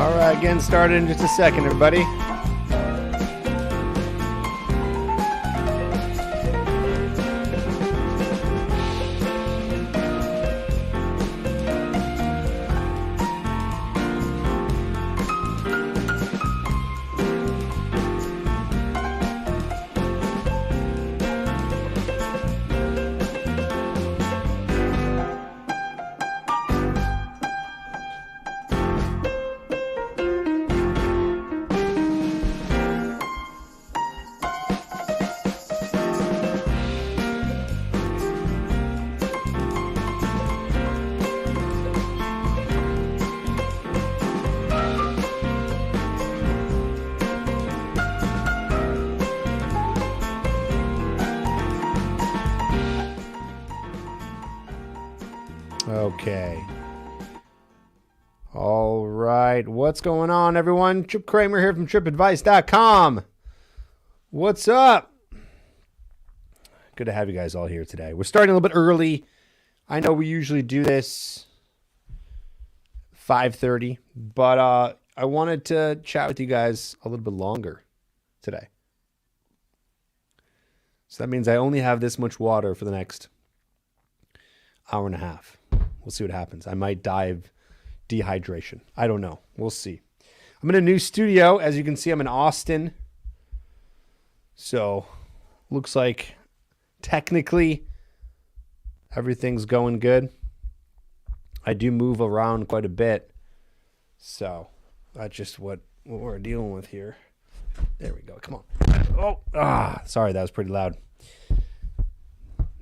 All right, getting started in just a second, everybody. Okay. All right. What's going on, everyone? Chip Kramer here from tripadvice.com. What's up? Good to have you guys all here today. We're starting a little bit early. I know we usually do this 5:30, but I wanted to chat with you guys a little bit longer today. So that means I only have this much water for the next hour and a half. We'll see what happens. I might die of dehydration. I don't know. We'll see. I'm in a new studio. As you can see, I'm in Austin. So, looks like technically everything's going good. I do move around quite a bit. So, that's just what we're dealing with here. There we go. Come on. Sorry, that was pretty loud.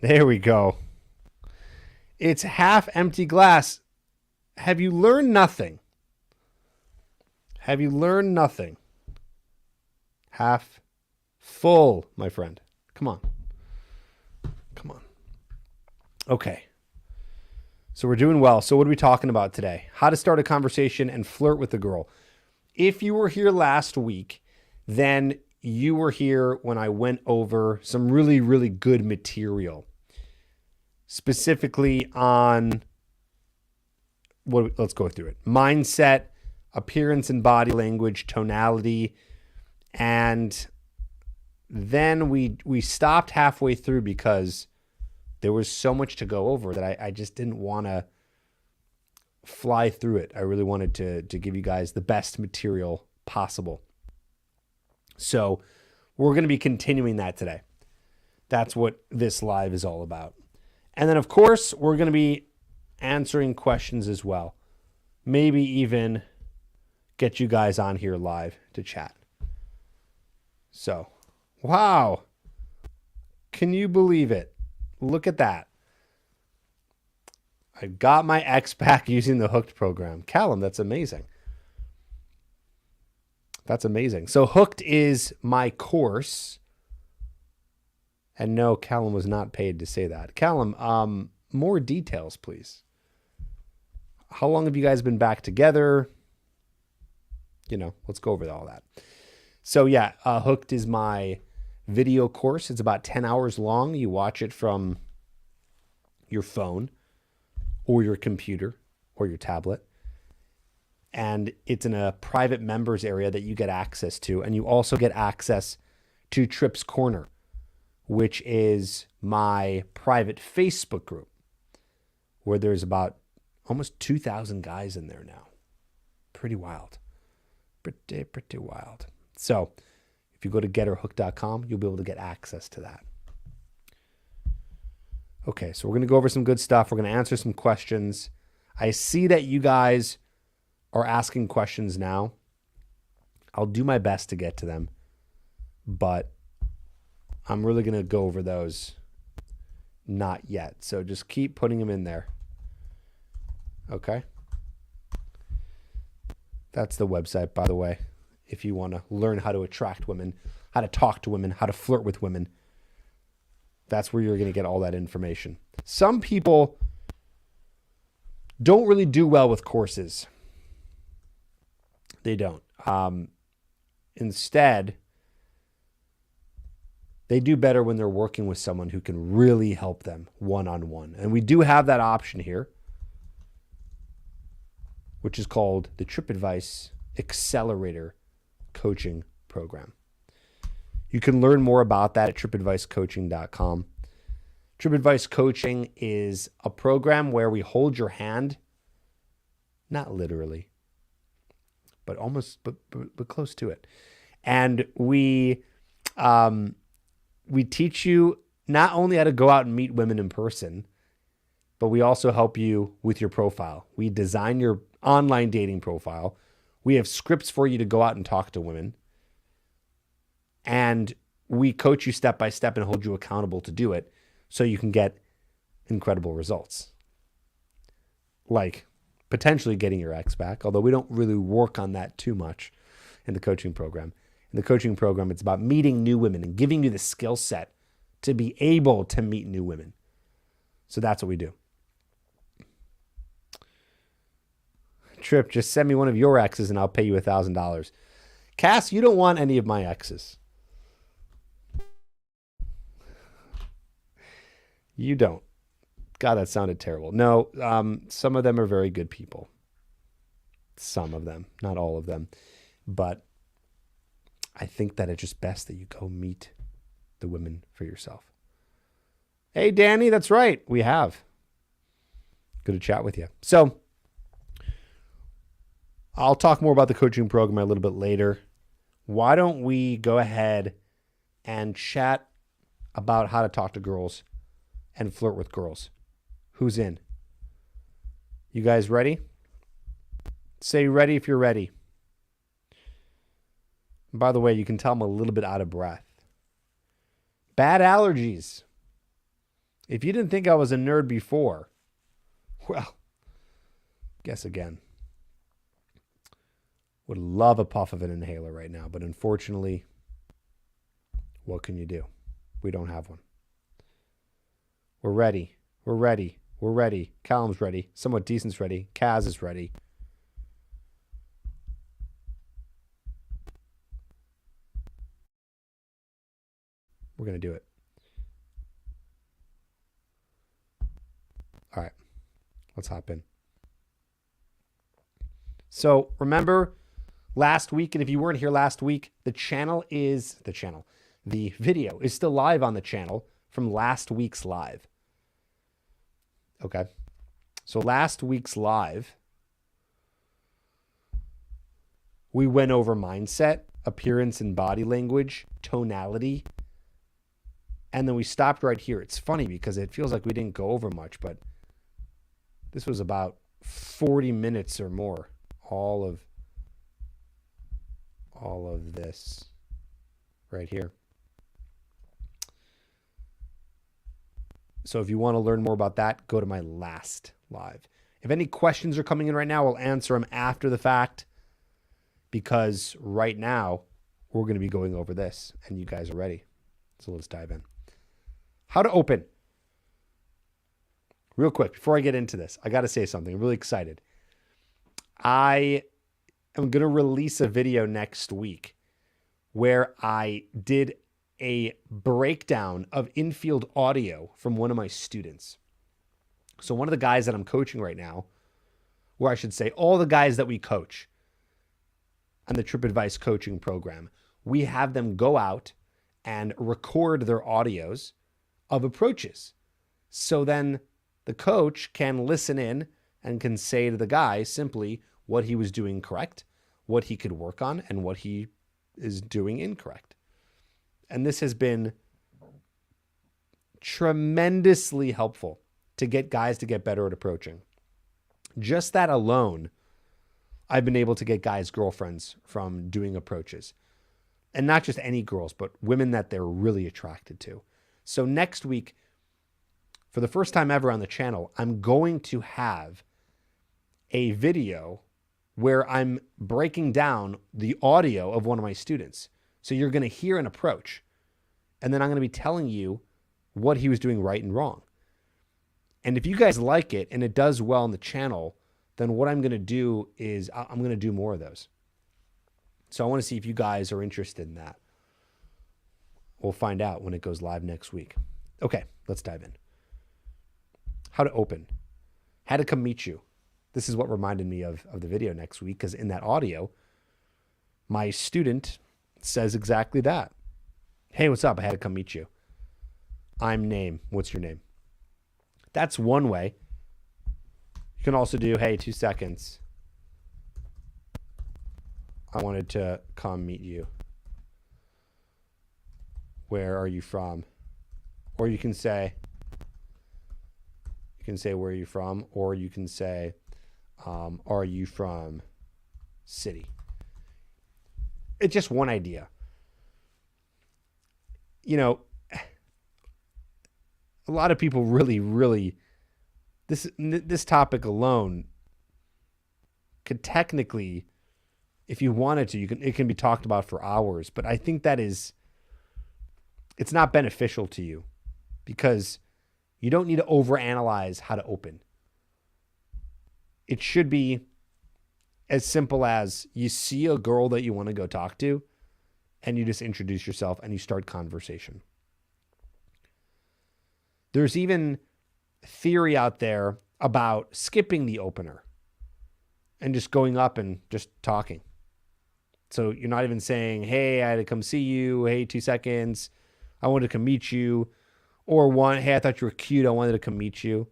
There we go. It's half empty glass. Have you learned nothing? Have you learned nothing? Half full, my friend. Come on. Come on. Okay. So we're doing well. So what are we talking about today? How to start a conversation and flirt with a girl. If you were here last week, then you were here when I went over some really, really good material. Specifically on let's go through it. Mindset, appearance and body language, tonality, and then we stopped halfway through because there was so much to go over that I just didn't want to fly through it. I really wanted to give you guys the best material possible. So we're going to be continuing that today. That's what this live is all about. And then, of course, we're going to be answering questions as well. Maybe even get you guys on here live to chat. So, wow. Can you believe it? Look at that. I got my ex back using the Hooked program. Callum, that's amazing. That's amazing. So Hooked is my course. And no, Callum was not paid to say that. Callum, more details, please. How long have you guys been back together? You know, let's go over all that. So yeah, Hooked is my video course. It's about 10 hours long. You watch it from your phone or your computer or your tablet. And it's in a private members area that you get access to. And you also get access to Trip's Corner, which is my private Facebook group, where there's about almost 2,000 guys in there now. Pretty wild. Pretty wild. So if you go to getherhook.com, you'll be able to get access to that. Okay, so we're going to go over some good stuff. We're going to answer some questions. I see that you guys are asking questions now. I'll do my best to get to them, but I'm really going to go over those not yet. So just keep putting them in there. Okay. That's the website, by the way. If you want to learn how to attract women, how to talk to women, how to flirt with women, that's where you're going to get all that information. Some people don't really do well with courses. They don't. Instead, they do better when they're working with someone who can really help them one-on-one. And we do have that option here, which is called the Trip Advice accelerator coaching program. You can learn more about that at tripadvicecoaching.com. TripAdvice Coaching is a program where we hold your hand, not literally, but almost, but close to it. And we teach you not only how to go out and meet women in person, but we also help you with your profile. We design your online dating profile. We have scripts for you to go out and talk to women. And we coach you step by step and hold you accountable to do it so you can get incredible results. Like potentially getting your ex back, although we don't really work on that too much in the coaching program. In the coaching program, it's about meeting new women and giving you the skill set to be able to meet new women. So that's what we do. Trip, just send me one of your exes and I'll pay you $1,000. Cass, you don't want any of my exes. You don't. God, that sounded terrible. No, some of them are very good people. Some of them, not all of them. But I think that it's just best that you go meet the women for yourself. Hey, Danny, that's right. We have. Good to chat with you. So I'll talk more about the coaching program a little bit later. Why don't we go ahead and chat about how to talk to girls and flirt with girls? Who's in? You guys ready? Say ready if you're ready. And by the way, you can tell I'm a little bit out of breath. Bad allergies. If you didn't think I was a nerd before, well, guess again. Would love a puff of an inhaler right now, but unfortunately, what can you do? We don't have one. We're ready. We're ready. We're ready. Callum's ready. Somewhat Decent's ready. Kaz is ready. We're going to do it. All right. Let's hop in. So remember last week, and if you weren't here last week, the video is still live on the channel from last week's live. Okay. So last week's live, we went over mindset, appearance and body language, tonality, and then we stopped right here. It's funny because it feels like we didn't go over much, but this was about 40 minutes or more. All of this right here. So if you want to learn more about that, go to my last live. If any questions are coming in right now, I'll answer them after the fact, because right now we're going to be going over this and you guys are ready. So let's dive in. How to open. Real quick, before I get into this, I got to say something. I'm really excited. I am going to release a video next week where I did a breakdown of infield audio from one of my students. So one of the guys that I'm coaching right now, or I should say all the guys that we coach on the TripAdvice coaching program, we have them go out and record their audios of approaches. So then the coach can listen in and can say to the guy simply what he was doing correct, what he could work on, and what he is doing incorrect. And this has been tremendously helpful to get guys to get better at approaching. Just that alone, I've been able to get guys' girlfriends from doing approaches. And not just any girls, but women that they're really attracted to. So next week, for the first time ever on the channel, I'm going to have a video where I'm breaking down the audio of one of my students. So you're going to hear an approach, and then I'm going to be telling you what he was doing right and wrong. And if you guys like it and it does well on the channel, then what I'm going to do is I'm going to do more of those. So I want to see if you guys are interested in that. We'll find out when it goes live next week. Okay, let's dive in. How to open. How to come meet you. This is what reminded me of the video next week, because in that audio, My student says exactly that. Hey, what's up? I had to come meet you. I'm name. What's your name? That's one way. You can also do, hey, 2 seconds. I wanted to come meet you. Where are you from? Or you can say, where are you from? Or you can say, are you from city? It's just one idea. You know, a lot of people really, this topic alone could technically, if you wanted to, it can be talked about for hours. But I think it's not beneficial to you because you don't need to overanalyze how to open. It should be as simple as you see a girl that you want to go talk to and you just introduce yourself and you start conversation. There's even theory out there about skipping the opener and just going up and just talking. So you're not even saying, hey, I had to come see you. Hey, 2 seconds. I wanted to come meet you. Or hey, I thought you were cute. I wanted to come meet you.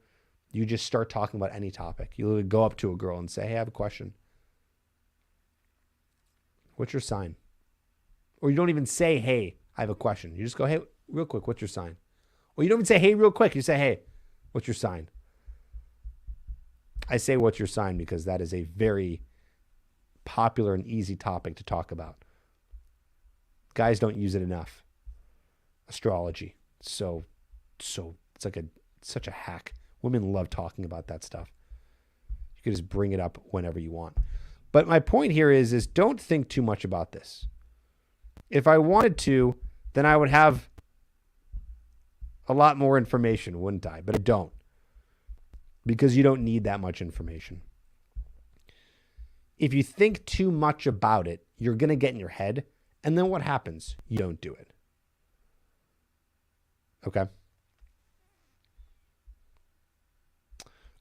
You just start talking about any topic. You literally go up to a girl and say, hey, I have a question. What's your sign? Or you don't even say, hey, I have a question. You just go, hey, real quick, what's your sign? Or you don't even say, hey, real quick. You say, hey, what's your sign? I say, what's your sign? Because that is a very popular and easy topic to talk about. Guys don't use it enough. Astrology. So it's like such a hack. Women love talking about that stuff. You can just bring it up whenever you want. But my point here is don't think too much about this. If I wanted to, then I would have a lot more information, wouldn't I? But I don't. Because you don't need that much information. If you think too much about it, you're going to get in your head. And then what happens? You don't do it. Okay?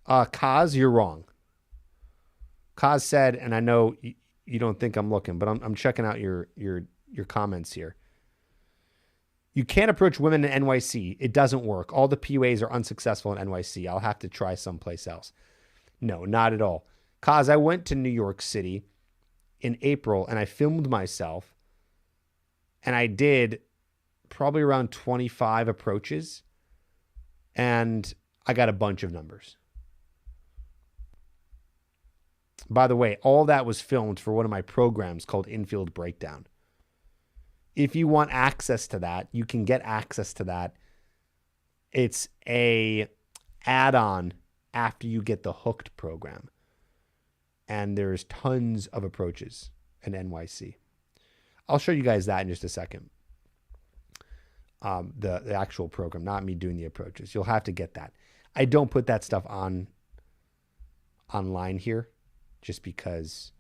Kaz, you're wrong. Kaz said, and I know you don't think I'm looking, but I'm checking out your comments here. You can't approach women in NYC. It doesn't work. All the PUAs are unsuccessful in NYC. I'll have to try someplace else. No, not at all. Kaz, I went to New York City in April and I filmed myself and I did probably around 25 approaches and I got a bunch of numbers. By the way, all that was filmed for one of my programs called Infield Breakdown. If you want access to that, you can get access to that. It's a add-on after you get the Hooked program. And there's tons of approaches in NYC. I'll show you guys that in just a second. The actual program, not me doing the approaches. You'll have to get that. I don't put that stuff online here just because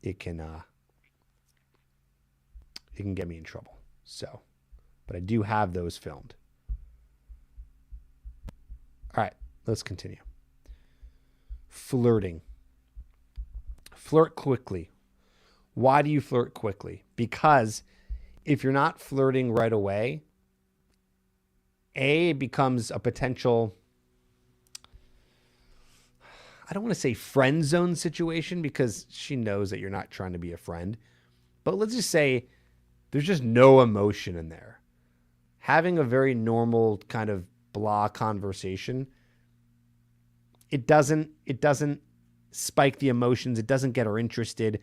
it can get me in trouble. So, but I do have those filmed. All right, let's continue. Flirting. Flirt quickly. Why do you flirt quickly? Because if you're not flirting right away, it becomes a potential, I don't want to say friend zone situation because she knows that you're not trying to be a friend. But let's just say there's just no emotion in there. Having a very normal kind of blah conversation, it doesn't spike the emotions. It doesn't get her interested.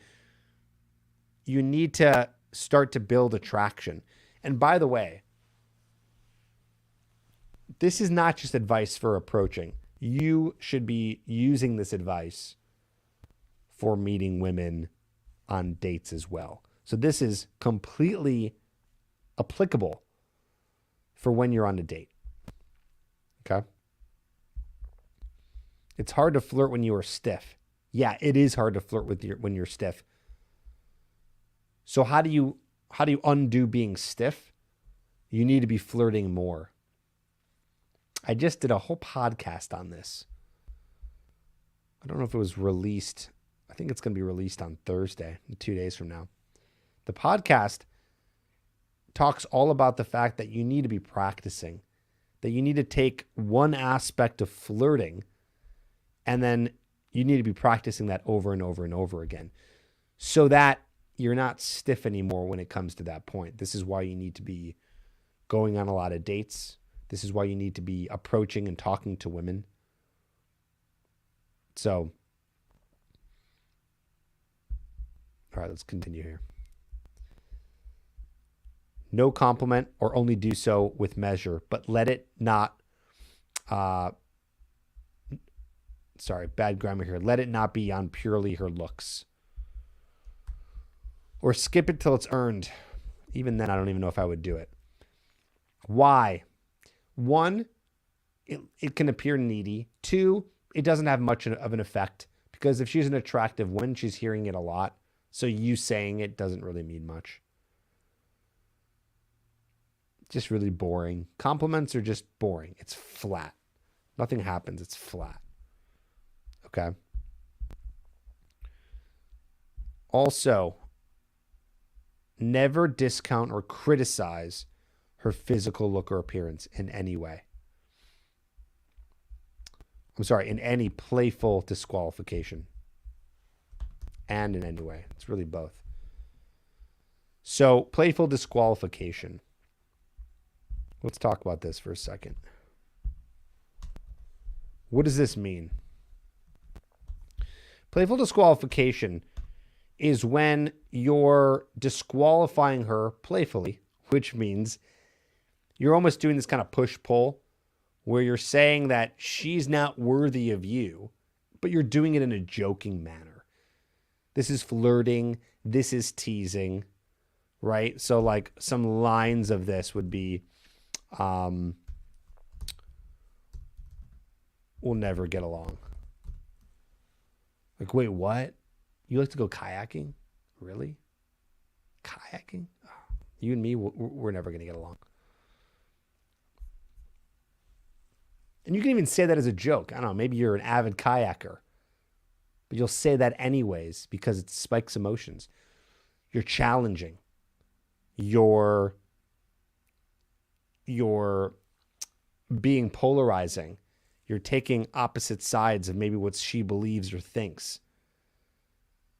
You need to start to build attraction. And by the way, this is not just advice for approaching. You should be using this advice for meeting women on dates as well. So this is completely applicable for when you're on a date. Okay? It's hard to flirt when you are stiff. Yeah, it is hard to flirt when you're stiff. So how do you undo being stiff? You need to be flirting more. I just did a whole podcast on this. I don't know if it was released. I think it's going to be released on Thursday, 2 days from now. The podcast talks all about the fact that you need to be practicing, that you need to take one aspect of flirting and then you need to be practicing that over and over and over again so that you're not stiff anymore when it comes to that point. This is why you need to be going on a lot of dates. This is why you need to be approaching and talking to women. So, all right, let's continue here. No compliment, or only do so with measure, but let it not, bad grammar here. Let it not be on purely her looks. Or skip it till it's earned. Even then, I don't even know if I would do it. Why? One, it can appear needy. Two, it doesn't have much of an effect because if she's an attractive woman, she's hearing it a lot. So you saying it doesn't really mean much. Just really boring. Compliments are just boring. It's flat. Nothing happens. It's flat. Okay. Also, never discount or criticize her physical look or appearance in any way. In any playful disqualification. And in any way. It's really both. So, playful disqualification. Let's talk about this for a second. What does this mean? Playful disqualification is when you're disqualifying her playfully, which means you're almost doing this kind of push-pull where you're saying that she's not worthy of you, but you're doing it in a joking manner. This is flirting. This is teasing, right? So like some lines of this would be, we'll never get along. Like, wait, what? You like to go kayaking? Really? Kayaking? Oh, you and me, we're never going to get along. And you can even say that as a joke. I don't know, maybe you're an avid kayaker. But you'll say that anyways because it spikes emotions. You're challenging. You're being polarizing. You're taking opposite sides of maybe what she believes or thinks.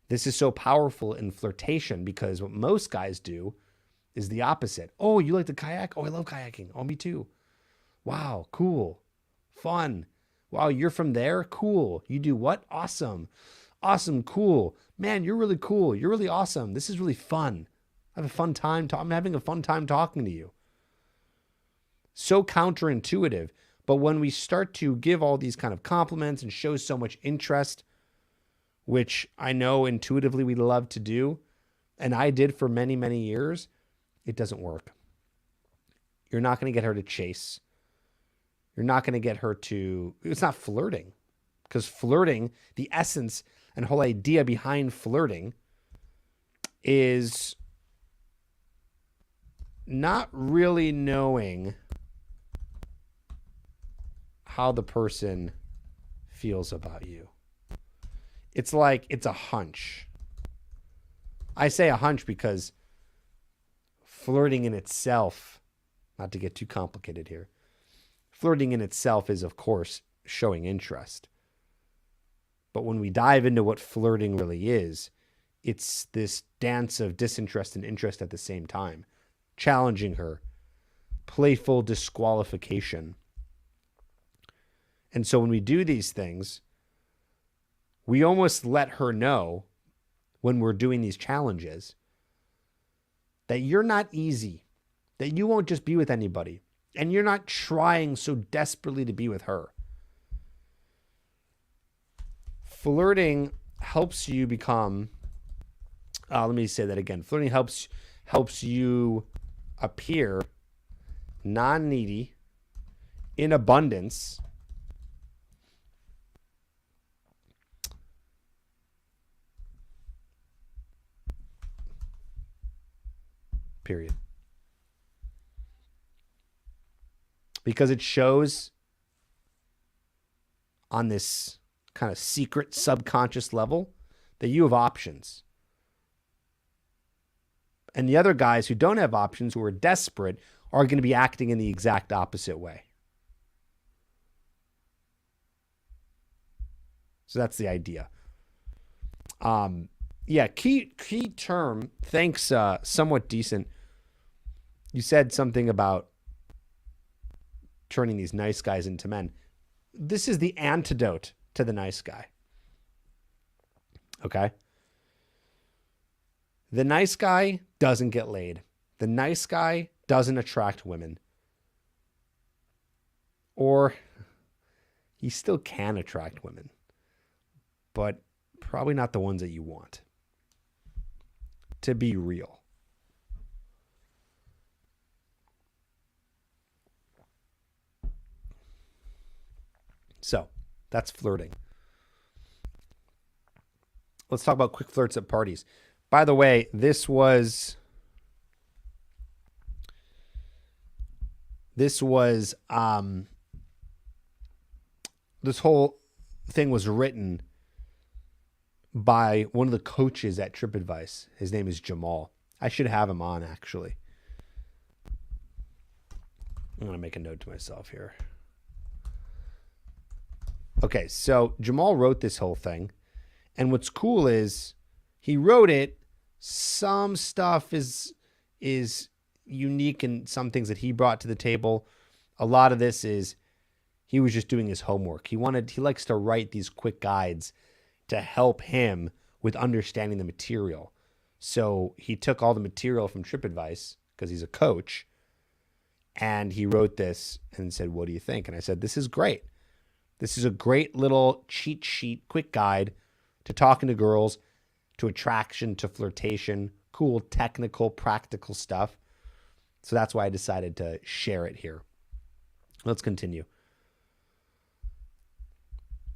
This is so powerful in flirtation because what most guys do is the opposite. Oh, you like to kayak? Oh, I love kayaking. Oh, me too. Wow, cool. Fun. Wow, you're from there? Cool. You do what? Awesome. Awesome, cool. Man, you're really cool. You're really awesome. This is really fun. I have a fun time. I'm having a fun time talking to you. So counterintuitive. But when we start to give all these kind of compliments and show so much interest, which I know intuitively we love to do, and I did for many, many years, it doesn't work. You're not going to get her to chase. You're not going to get her to, it's not flirting. Because flirting, the essence and whole idea behind flirting is not really knowing how the person feels about you. It's like it's a hunch. I say a hunch because flirting in itself, not to get too complicated here, flirting in itself is, of course, showing interest. But when we dive into what flirting really is, it's this dance of disinterest and interest at the same time, challenging her, playful disqualification. And so when we do these things, we almost let her know when we're doing these challenges that you're not easy, that you won't just be with anybody, and you're not trying so desperately to be with her. Flirting helps you become, let me say that again. Flirting helps you appear non-needy, in abundance, period. Because it shows on this kind of secret subconscious level that you have options. And the other guys who don't have options, who are desperate, are going to be acting in the exact opposite way. So that's the idea. Yeah, key term. Thanks, somewhat decent. You said something about turning these nice guys into men. This is the antidote to the nice guy. Okay? The nice guy doesn't get laid. The nice guy doesn't attract women. Or he still can attract women, but probably not the ones that you want. To be real. So, that's flirting. Let's talk about quick flirts at parties. By the way, this whole thing was written by one of the coaches at TripAdvice. His name is Jamal. I should have him on, actually. I'm going to make a note to myself here. Okay, so Jamal wrote this whole thing. And what's cool is he wrote it. Some stuff is unique and some things that he brought to the table. A lot of this is he was just doing his homework. He likes to write these quick guides to help him with understanding the material. So he took all the material from TripAdvice because he's a coach, and he wrote this and said, "What do you think?" And I said, "This is great. This is a great little cheat sheet, quick guide to talking to girls, to attraction, to flirtation, cool, technical, practical stuff." So that's why I decided to share it here. Let's continue.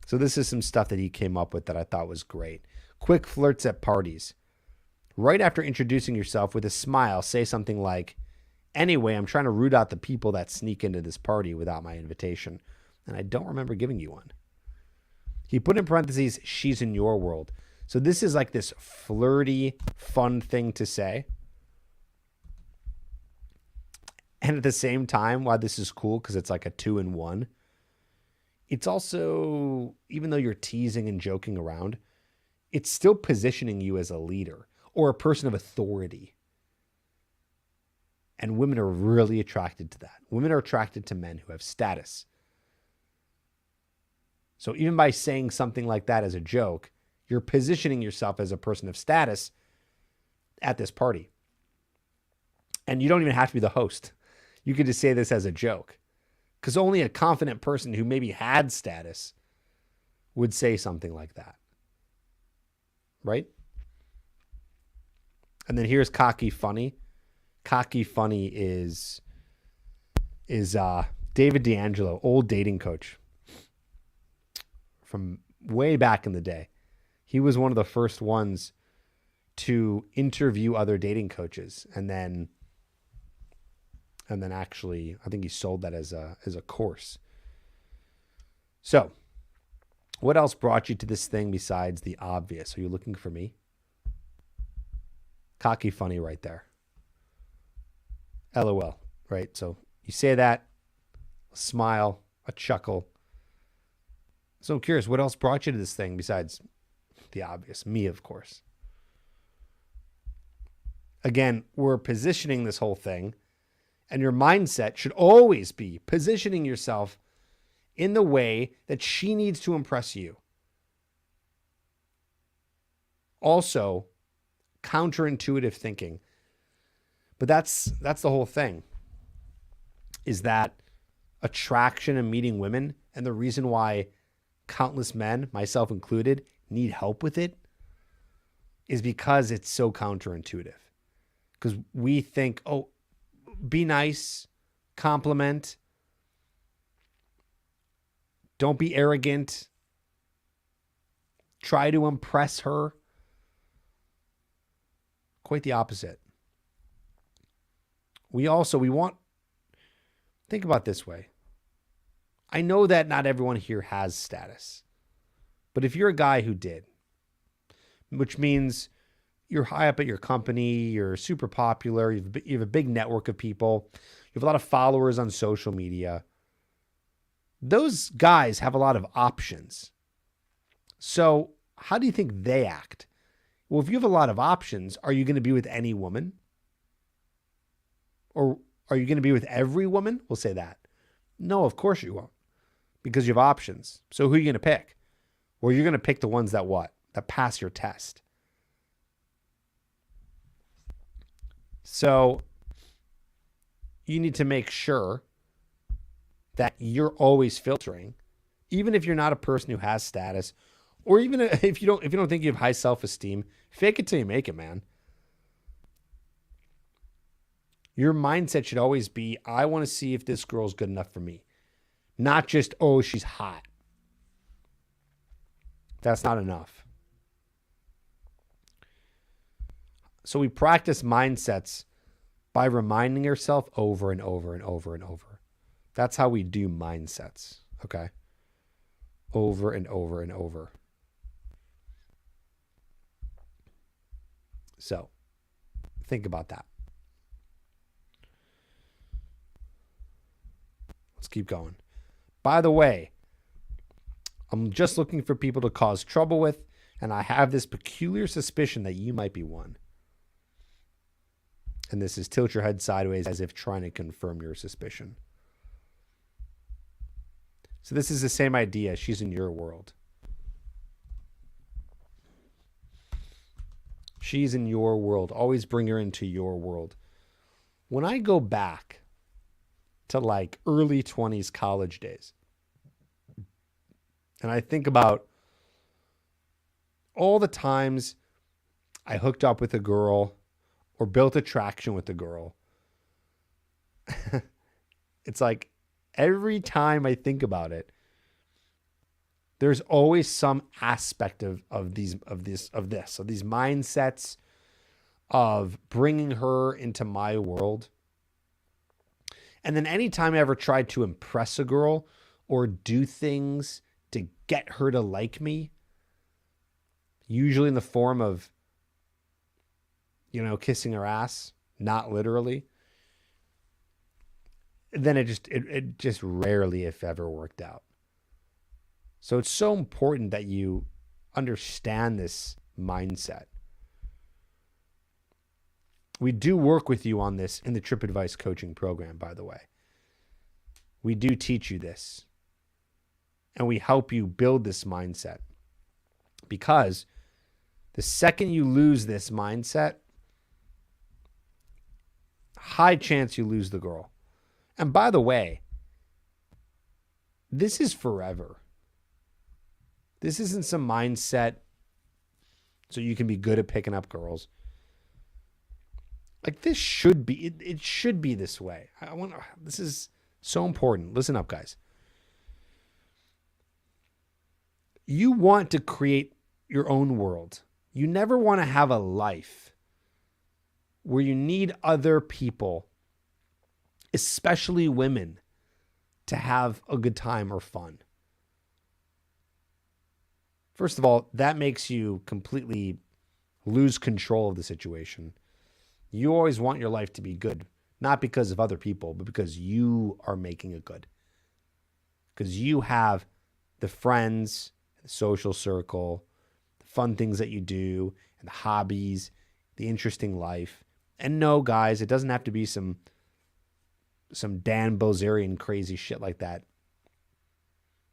So this is some stuff that he came up with that I thought was great. Quick flirts at parties. Right after introducing yourself, with a smile, say something like, "Anyway, I'm trying to root out the people that sneak into this party without my invitation, and I don't remember giving you one." He put in parentheses, "She's in your world." So this is like this flirty, fun thing to say. And at the same time, while this is cool because it's like a 2-in-1, it's also, even though you're teasing and joking around, it's still positioning you as a leader or a person of authority. And women are really attracted to that. Women are attracted to men who have status. So even by saying something like that as a joke, you're positioning yourself as a person of status at this party. And you don't even have to be the host. You could just say this as a joke, because only a confident person who maybe had status would say something like that. Right? And then here's cocky funny. Cocky funny is David D'Angelo, old dating coach from way back in the day. He was one of the first ones to interview other dating coaches, and then actually, I think he sold that as a course. So, what else brought you to this thing besides the obvious? Are you looking for me? Cocky funny right there. LOL, right? So you say that, a smile, a chuckle. So I'm curious, what else brought you to this thing besides the obvious? Me, of course. Again, we're positioning this whole thing, and your mindset should always be positioning yourself in the way that she needs to impress you. Also, counterintuitive thinking. But that's the whole thing, is that attraction and meeting women, and the reason why countless men, myself included, need help with it is because it's so counterintuitive. Because we think, oh, be nice, compliment, don't be arrogant, try to impress her. Quite the opposite. We want, think about it this way. I know that not everyone here has status, but if you're a guy who did, which means you're high up at your company, you're super popular, you have a big network of people, you have a lot of followers on social media. Those guys have a lot of options. So how do you think they act? Well, if you have a lot of options, are you going to be with any woman? Or are you going to be with every woman? We'll say that. No, of course you won't, because you have options. So who are you going to pick? Well, you're going to pick the ones that what? That pass your test. So you need to make sure that you're always filtering, even if you're not a person who has status, or even if you don't think you have high self-esteem, fake it till you make it, man. Your mindset should always be, I want to see if this girl's good enough for me. Not just, oh, she's hot. That's not enough. So we practice mindsets by reminding yourself over and over and over and over. That's how we do mindsets, okay? Over and over and over. So think about that. Let's keep going. By the way, I'm just looking for people to cause trouble with, and I have this peculiar suspicion that you might be one. And this is tilt your head sideways as if trying to confirm your suspicion. So this is the same idea. She's in your world. She's in your world. Always bring her into your world. When I go back to like early 20s college days, and I think about all the times I hooked up with a girl or built attraction with a girl, it's like every time I think about it, there's always some aspect of these mindsets of bringing her into my world. And then anytime I ever tried to impress a girl or do things to get her to like me, usually in the form of, kissing her ass, not literally, then it just rarely, if ever, worked out. So it's so important that you understand this mindset. We do work with you on this in the Trip Advice coaching program, by the way. We do teach you this. And we help you build this mindset. Because the second you lose this mindset, high chance you lose the girl. And by the way, this is forever. This isn't some mindset so you can be good at picking up girls. Like this should be, it should be this way. This is so important. Listen up, guys. You want to create your own world. You never want to have a life where you need other people, especially women, to have a good time or fun. First of all, that makes you completely lose control of the situation. You always want your life to be good, not because of other people, but because you are making it good. Because you have the friends, the social circle, the fun things that you do, and the hobbies, the interesting life. And no, guys, it doesn't have to be some Dan Bilzerian crazy shit like that.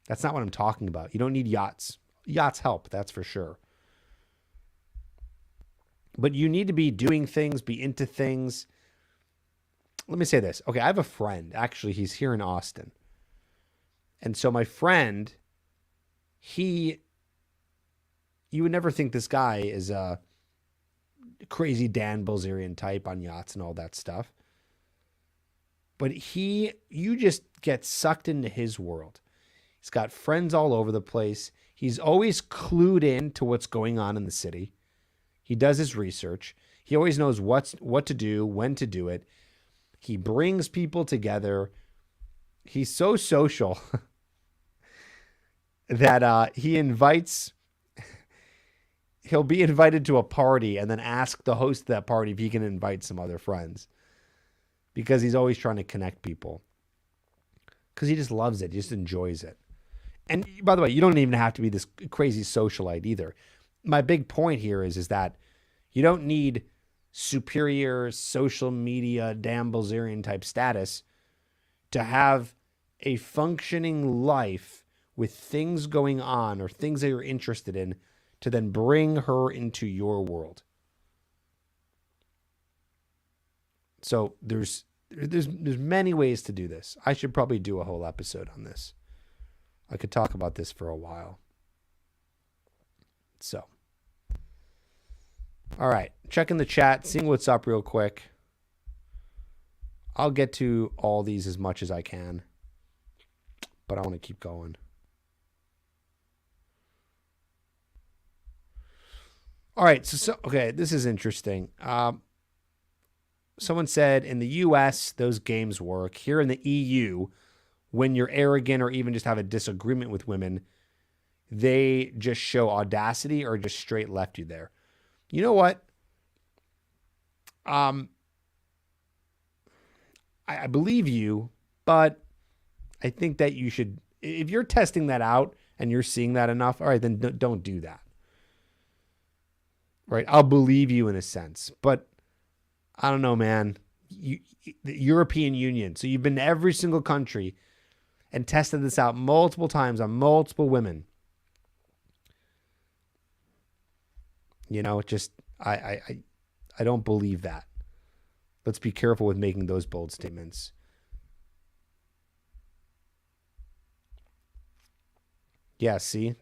That's not what I'm talking about. You don't need yachts. Yachts help, that's for sure. But you need to be doing things, be into things. Let me say this. Okay, I have a friend. Actually, he's here in Austin. And so my friend, you would never think this guy is a crazy Dan Bilzerian type on yachts and all that stuff. But you just get sucked into his world. He's got friends all over the place. He's always clued in to what's going on in the city. He does his research. He always knows what to do, when to do it. He brings people together. He's so social that he invites, he'll be invited to a party and then ask the host of that party if he can invite some other friends, because he's always trying to connect people, because he just loves it. He just enjoys it. And by the way, you don't even have to be this crazy socialite either. My big point here is that you don't need superior social media Dan Bilzerian type status to have a functioning life with things going on or things that you're interested in to then bring her into your world. So there's many ways to do this. I should probably do a whole episode on this. I could talk about this for a while. So, all right, checking the chat, seeing what's up real quick. I'll get to all these as much as I can, but I want to keep going. All right, so okay, this is interesting. Someone said in the US, those games work. Here in the EU, when you're arrogant or even just have a disagreement with women, they just show audacity or just straight left you there. You know what? I believe you, but I think that you should, if you're testing that out and you're seeing that enough, all right, then don't do that. Right? I'll believe you in a sense, but I don't know, man. The European Union. So you've been to every single country and tested this out multiple times on multiple women. You know, just I don't believe that. Let's be careful with making those bold statements. Yeah, see?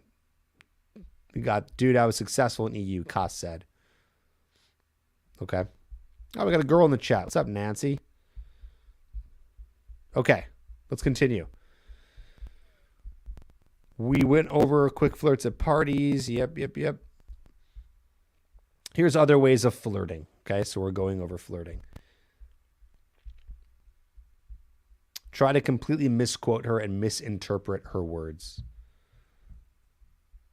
We got, dude, I was successful in EU, Koss said. Okay. Oh, we got a girl in the chat. What's up, Nancy? Okay, let's continue. We went over quick flirts at parties. Yep. Here's other ways of flirting. Okay, so we're going over flirting. Try to completely misquote her and misinterpret her words.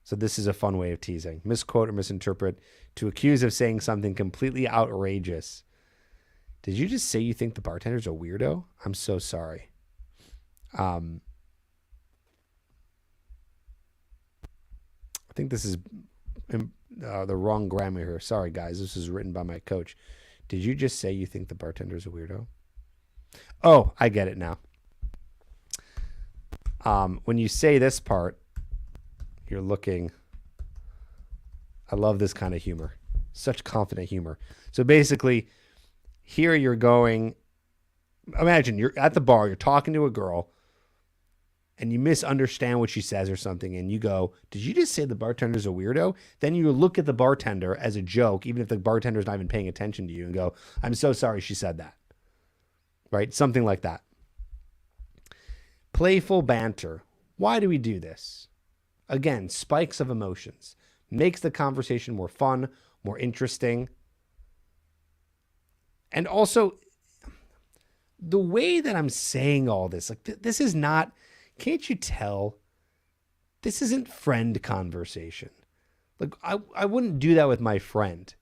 So this is a fun way of teasing. Misquote or misinterpret to accuse of saying something completely outrageous. Did you just say you think the bartender's a weirdo? I'm so sorry. I think this is the wrong grammar here. Sorry, guys. This is written by my coach. Did you just say you think the bartender's a weirdo? Oh, I get it now. When you say this part, you're looking. I love this kind of humor. Such confident humor. So basically, here you're going. Imagine you're at the bar, you're talking to a girl, and you misunderstand what she says or something, and you go, did you just say the bartender's a weirdo? Then you look at the bartender as a joke, even if the bartender's not even paying attention to you, and go, I'm so sorry she said that. Right? Something like that. Playful banter. Why do we do this? Again, spikes of emotions. Makes the conversation more fun, more interesting. And also, the way that I'm saying all this, like this is not, can't you tell? This isn't friend conversation. Like I wouldn't do that with my friend.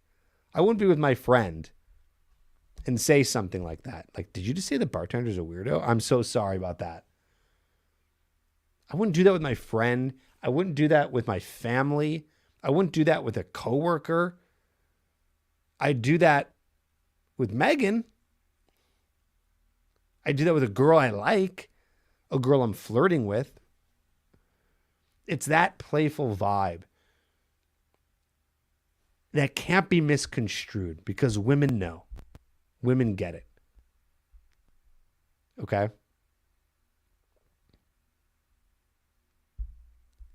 I wouldn't be with my friend and say something like that. Like, did you just say the bartender's a weirdo? I'm so sorry about that. I wouldn't do that with my friend. I wouldn't do that with my family. I wouldn't do that with a coworker. I'd do that with Megan. I do that with a girl I like, a girl I'm flirting with. It's that playful vibe that can't be misconstrued because women know. Women get it. Okay?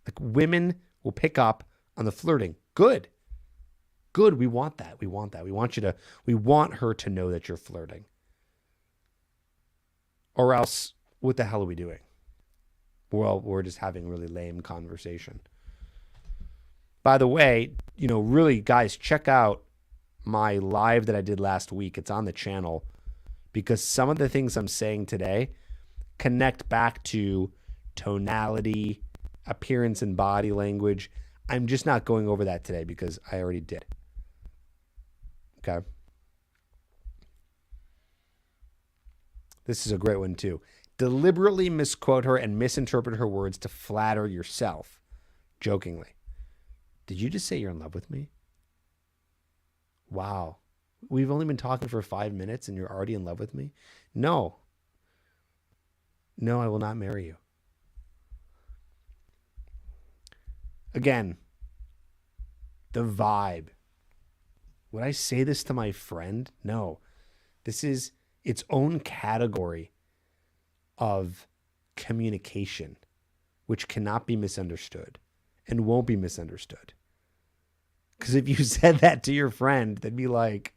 Like women will pick up on the flirting. Good. Good. We want that. We want that. We want her to know that you're flirting. Or else, what the hell are we doing? Well, we're just having a really lame conversation. By the way, really, guys, check out my live that I did last week. It's on the channel because some of the things I'm saying today connect back to tonality, appearance and body language. I'm just not going over that today because I already did. Okay. This is a great one too. Deliberately misquote her and misinterpret her words to flatter yourself. Jokingly. Did you just say you're in love with me? Wow. We've only been talking for 5 minutes and you're already in love with me? No. No, I will not marry you. Again, the vibe. Would I say this to my friend? No. This is its own category of communication, which cannot be misunderstood and won't be misunderstood. Because if you said that to your friend, they'd be like,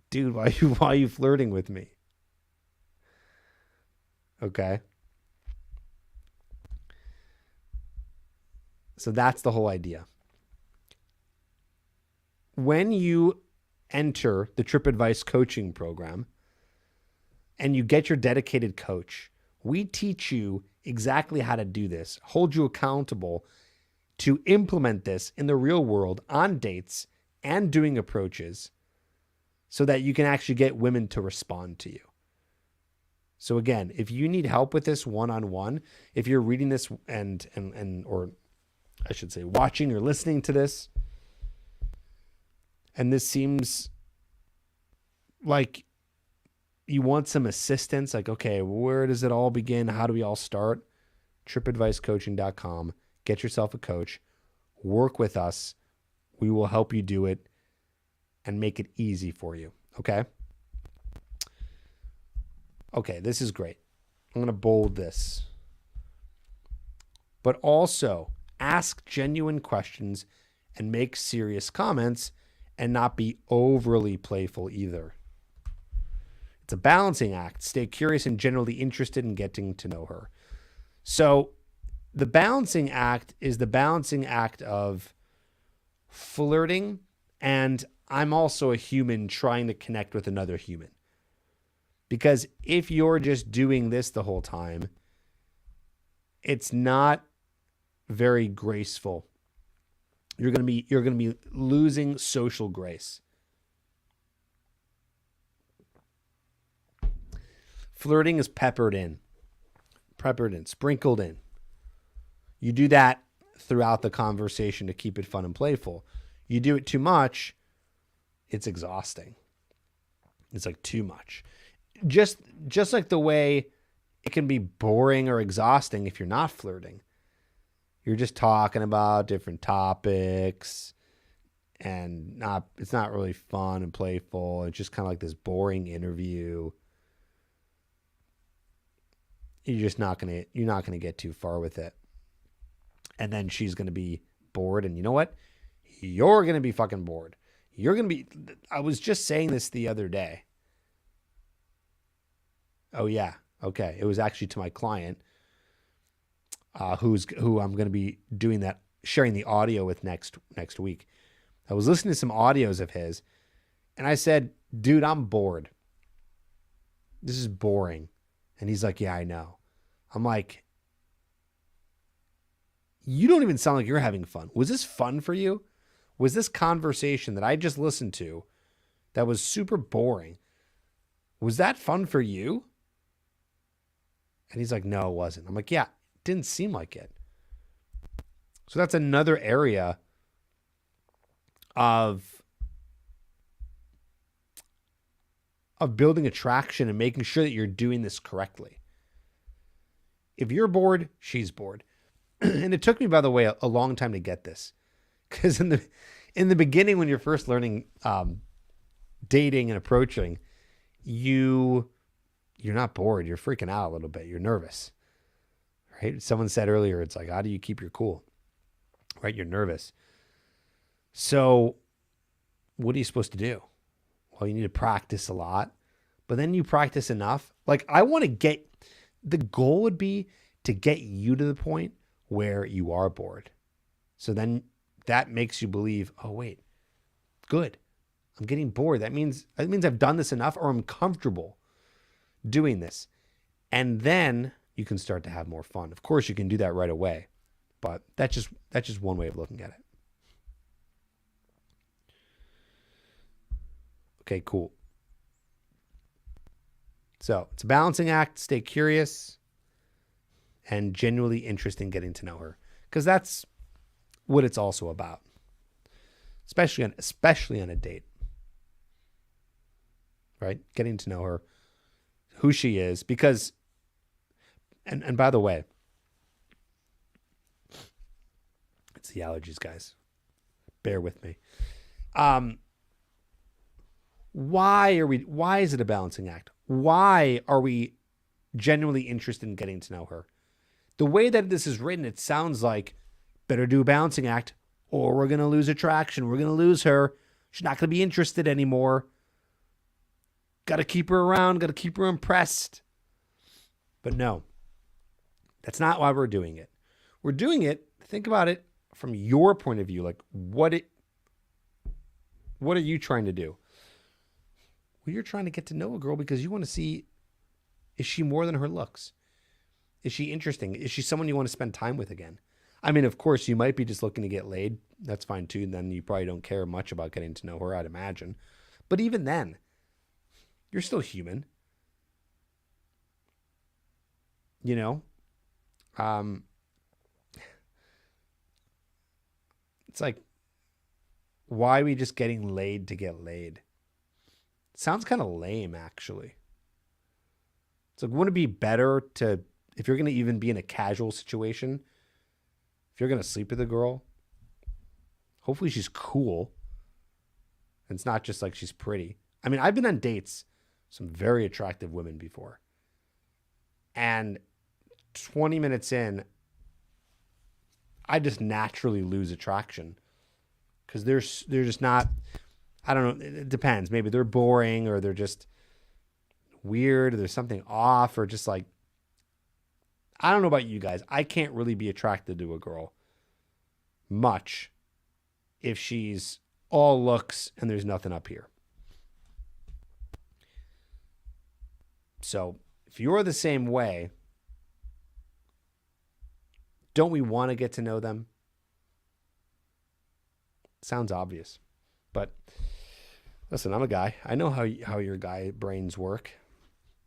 dude, why are you flirting with me? Okay. So that's the whole idea. When you enter the Trip Advice coaching program and you get your dedicated coach, we teach you exactly how to do this, hold you accountable to implement this in the real world on dates and doing approaches so that you can actually get women to respond to you. So again, if you need help with this one-on-one, if you're reading this or I should say watching or listening to this, and this seems like you want some assistance, like, okay, where does it all begin? How do we all start? tripadvicecoaching.com. Get yourself a coach. Work with us. We will help you do it and make it easy for you. Okay? Okay, this is great. I'm going to bold this. But also, ask genuine questions and make serious comments and not be overly playful either. It's a balancing act. Stay curious and generally interested in getting to know her. So the balancing act is the balancing act of flirting, and I'm also a human trying to connect with another human. Because if you're just doing this the whole time, it's not very graceful. You're going to be losing social grace. Flirting is peppered in, sprinkled in. You do that throughout the conversation to keep it fun and playful. You do it too much, it's exhausting. It's like too much. Just like the way it can be boring or exhausting if you're not flirting. You're just talking about different topics and it's not really fun and playful. It's just kind of like this boring interview. You're not going to get too far with it. And then she's going to be bored. And you know what? You're going to be fucking bored. I was just saying this the other day. Oh yeah. Okay. It was actually to my client, who I'm going to be doing that, sharing the audio with next week. I was listening to some audios of his and I said, dude, I'm bored. This is boring. And he's like, yeah, I know. I'm like, you don't even sound like you're having fun. Was this fun for you? Was this conversation that I just listened to that was super boring, was that fun for you? And he's like, no, it wasn't. I'm like, yeah, it didn't seem like it. So that's another area of building attraction and making sure that you're doing this correctly. If you're bored, she's bored. And it took me, by the way, a long time to get this. Because in the beginning, when you're first learning dating and approaching, you're not bored. You're freaking out a little bit. You're nervous. Right? Someone said earlier, it's like, how do you keep your cool? Right? You're nervous. So what are you supposed to do? Well, you need to practice a lot. But then you practice enough. Like, the goal would be to get you to the point where you are bored. So then that makes you believe, oh, wait, good. I'm getting bored. That means I've done this enough, or I'm comfortable doing this. And then you can start to have more fun. Of course, you can do that right away. But that's just one way of looking at it. Okay, cool. So it's a balancing act. Stay curious and genuinely interested in getting to know her, because that's what it's also about, especially on a date, right? Getting to know her, who she is, because, and by the way, it's the allergies, guys. Bear with me. Why is it a balancing act? Why are we genuinely interested in getting to know her? The way that this is written, it sounds like better do a balancing act or we're going to lose attraction. We're going to lose her. She's not going to be interested anymore. Got to keep her around. Got to keep her impressed. But no, that's not why we're doing it. We're doing it, think about it from your point of view. Like, what are you trying to do? Well, you're trying to get to know a girl because you want to see, is she more than her looks? Is she interesting? Is she someone you want to spend time with again? I mean, of course, you might be just looking to get laid. That's fine too. Then you probably don't care much about getting to know her, I'd imagine. But even then, you're still human. You know? It's like, why are we just getting laid to get laid? Sounds kind of lame, actually. It's like, wouldn't it be better to, if you're going to even be in a casual situation, if you're going to sleep with a girl, hopefully she's cool. And it's not just like she's pretty. I mean, I've been on dates with some very attractive women before. And 20 minutes in, I just naturally lose attraction. Because they're just not, I don't know, it depends. Maybe they're boring or they're just weird or there's something off or just like, I don't know about you guys. I can't really be attracted to a girl much if she's all looks and there's nothing up here. So if you're the same way, don't we want to get to know them? Sounds obvious, but listen, I'm a guy. I know how your guy brains work.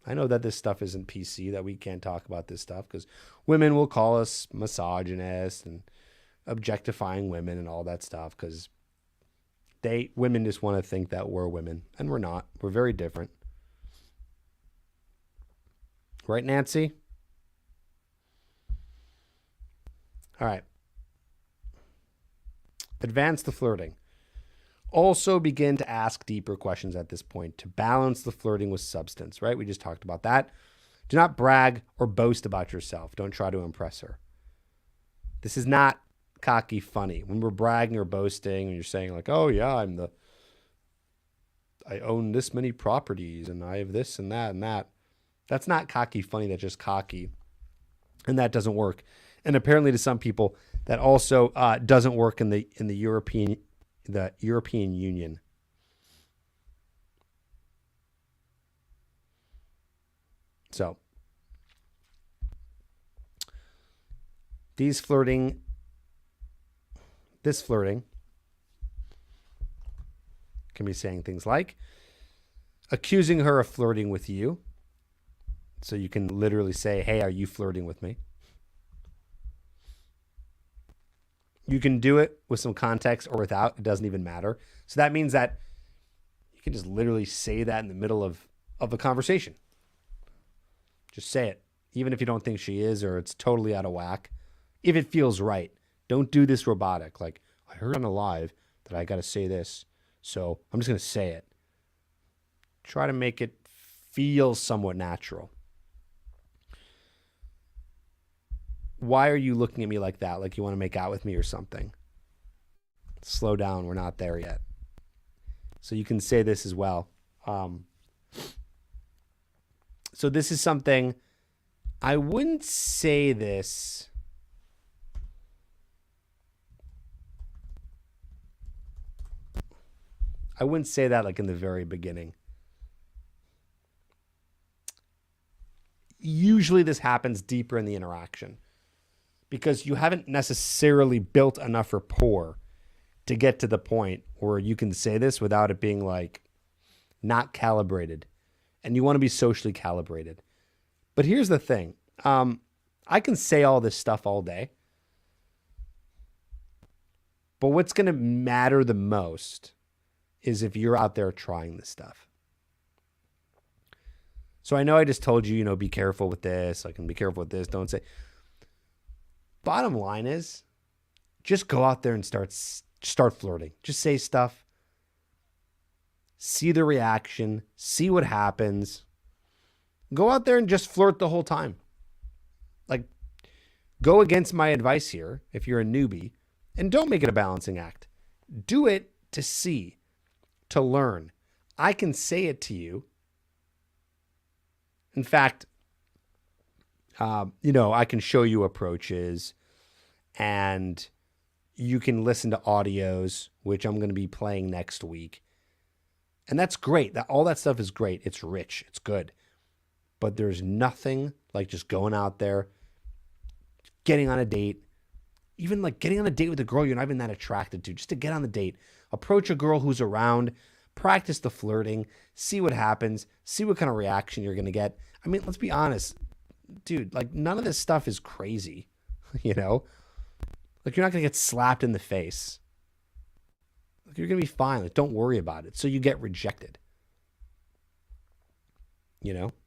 I know that this stuff isn't PC, that we can't talk about this stuff because women will call us misogynist and objectifying women and all that stuff because women just want to think that we're women, and we're not. We're very different. Right, Nancy? All right. Advance the flirting. Also begin to ask deeper questions at this point to balance the flirting with substance, right? We just talked about that. Do not brag or boast about yourself. Don't try to impress her. This is not cocky funny. When we're bragging or boasting and you're saying like, oh yeah, I own this many properties and I have this and that and that. That's not cocky funny. That's just cocky. And that doesn't work. And apparently to some people that also doesn't work in the European Union. So this flirting can be saying things like accusing her of flirting with you. So you can literally say, hey, are you flirting with me? You can do it with some context or without. It doesn't even matter. So that means that you can just literally say that in the middle of a conversation. Just say it. Even if you don't think she is or it's totally out of whack. If it feels right. Don't do this robotic. Like, I heard on a live that I got to say this. So I'm just going to say it. Try to make it feel somewhat natural. Why are you looking at me like that? Like you want to make out with me or something? Slow down. We're not there yet. So you can say this as well. So this is something I wouldn't say this. I wouldn't say that like in the very beginning. Usually this happens deeper in the interaction. because you haven't necessarily built enough rapport to get to the point where you can say this without it being like not calibrated. And you want to be socially calibrated. But here's the thing. I can say all this stuff all day. But what's going to matter the most is if you're out there trying this stuff. So I know I just told you, be careful with this. I can be careful with this. Don't say. Bottom line is just go out there and start flirting. Just say stuff. See the reaction. See what happens. Go out there and just flirt the whole time. Like, go against my advice here if you're a newbie, and don't make it a balancing act. Do it to see, to learn. I can say it to you. In fact, I can show you approaches, and you can listen to audios, which I'm going to be playing next week. And that's great. All that stuff is great. It's rich. It's good. But there's nothing like just going out there, getting on a date, even like getting on a date with a girl you're not even that attracted to, just to get on the date. Approach a girl who's around, practice the flirting, see what happens, see what kind of reaction you're going to get. I mean, let's be honest, dude, like none of this stuff is crazy, Like you're not going to get slapped in the face. Like, you're going to be fine. Like, don't worry about it. So you get rejected.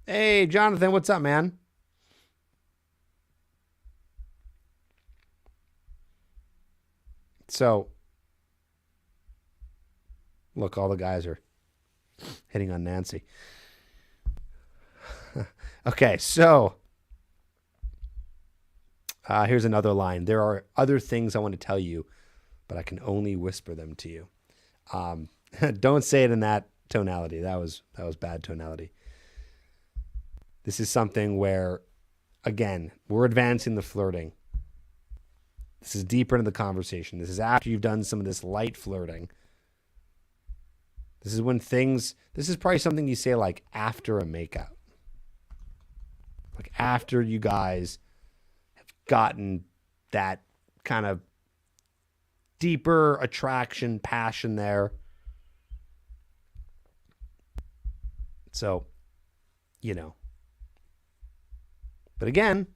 Hey, Jonathan, what's up, man? So, look, all the guys are hitting on Nancy. Okay, so here's another line. There are other things I want to tell you, but I can only whisper them to you. Don't say it in that tonality. That was bad tonality. This is something where, again, we're advancing the flirting. This is deeper into the conversation. This is after you've done some of this light flirting. This is probably something you say like after a makeout. Like after you guys have gotten that kind of deeper attraction, passion there. So, But again,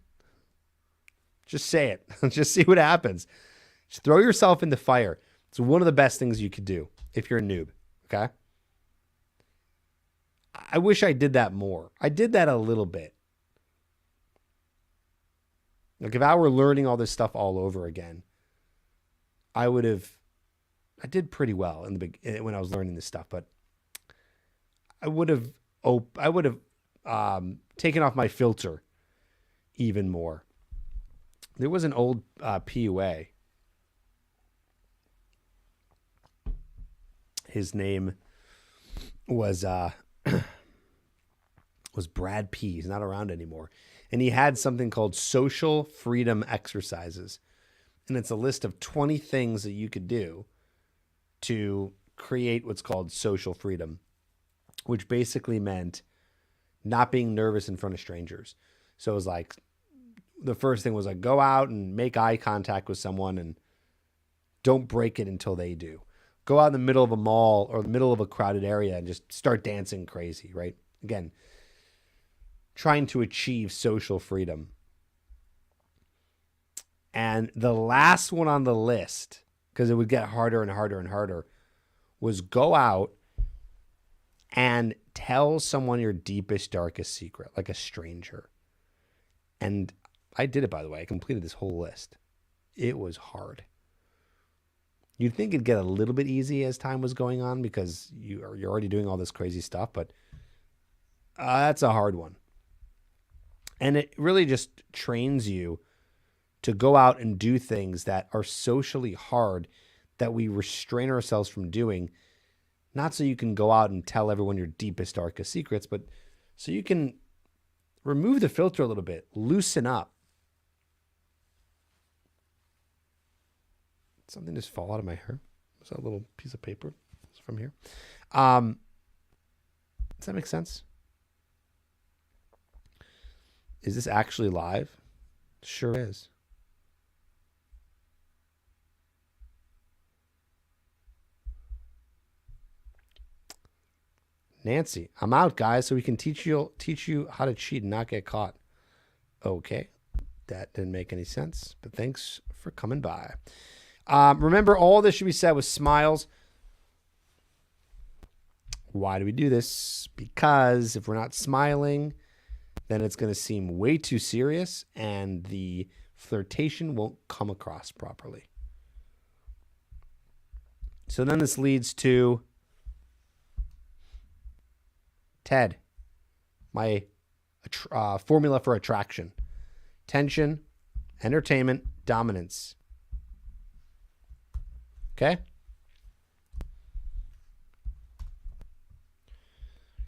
just say it. Just see what happens. Just throw yourself in the fire. It's one of the best things you could do if you're a noob, okay? I wish I did that more. I did that a little bit. Like if I were learning all this stuff all over again, I did pretty well when I was learning this stuff, but I would have taken off my filter even more. There was an old PUA. His name was Brad P. He's not around anymore. And he had something called social freedom exercises. And it's a list of 20 things that you could do to create what's called social freedom, which basically meant not being nervous in front of strangers. So it was like, the first thing was like, go out and make eye contact with someone and don't break it until they do. Go out in the middle of a mall or the middle of a crowded area and just start dancing crazy, right? Again, trying to achieve social freedom. And the last one on the list, because it would get harder and harder and harder, was go out and tell someone your deepest, darkest secret, like a stranger. And I did it, by the way. I completed this whole list. It was hard. You'd think it'd get a little bit easy as time was going on because you're already doing all this crazy stuff, but that's a hard one. And it really just trains you to go out and do things that are socially hard that we restrain ourselves from doing, not so you can go out and tell everyone your deepest, darkest secrets, but so you can remove the filter a little bit, loosen up. Something just fall out of my hair. Was that a little piece of paper from here? Does that make sense? Is this actually live? Sure is. Nancy, I'm out, guys, so we can teach you how to cheat and not get caught. Okay, that didn't make any sense, but thanks for coming by. Remember, all this should be said with smiles. Why do we do this? Because if we're not smiling, then it's going to seem way too serious and the flirtation won't come across properly. So then this leads to TED, my formula for attraction: tension, entertainment, dominance. Okay?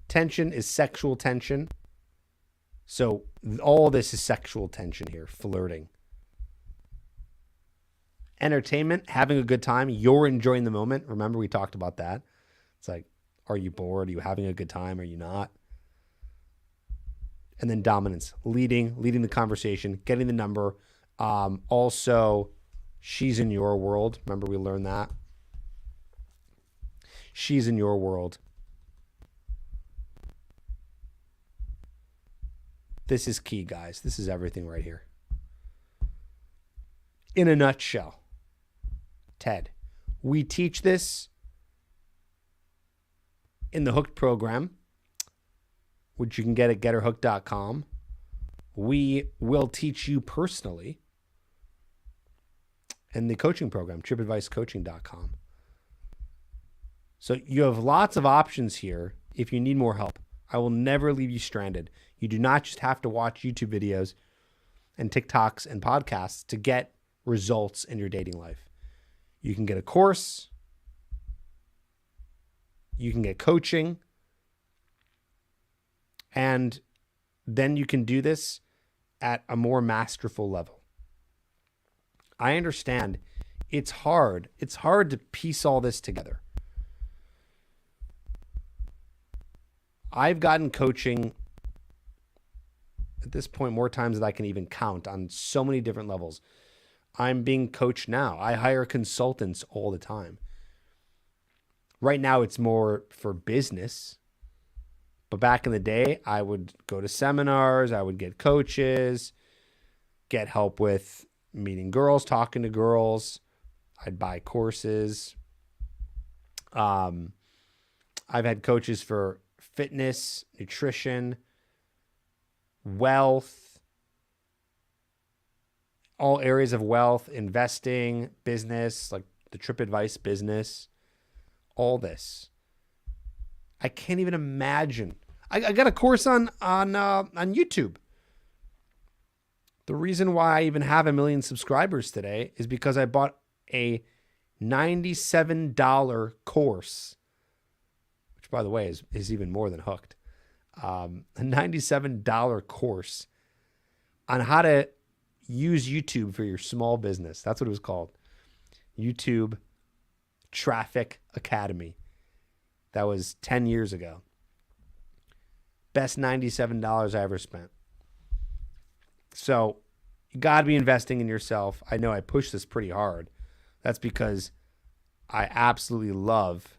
Tension is sexual tension. So all this is sexual tension here, flirting. Entertainment, having a good time. You're enjoying the moment. Remember, we talked about that. It's like, are you bored? Are you having a good time? Are you not? And then dominance, leading the conversation, getting the number. Also, she's in your world. Remember, we learned that. She's in your world. This is key, guys. This is everything right here. In a nutshell, TED. We teach this in the Hooked program, which you can get at getherhooked.com. We will teach you personally in the coaching program, tripadvicecoaching.com. So you have lots of options here if you need more help. I will never leave you stranded. You do not just have to watch YouTube videos and TikToks and podcasts to get results in your dating life. You can get a course. You can get coaching. And then you can do this at a more masterful level. I understand it's hard. It's hard to piece all this together. I've gotten coaching at this point more times than I can even count on so many different levels. I'm being coached now. I hire consultants all the time. Right now it's more for business. But back in the day, I would go to seminars, I would get coaches, get help with meeting girls, talking to girls. I'd buy courses. I've had coaches for fitness, nutrition, wealth, all areas of wealth, investing, business, like the Trip Advice business, all this. I can't even imagine. I got a course on YouTube. The reason why I even have 1 million subscribers today is because I bought a $97 course, which, by the way, is even more than Hooked. A $97 course on how to use YouTube for your small business. That's what it was called. YouTube Traffic Academy. That was 10 years ago. Best $97 I ever spent. So you got to be investing in yourself. I know I push this pretty hard. That's because I absolutely love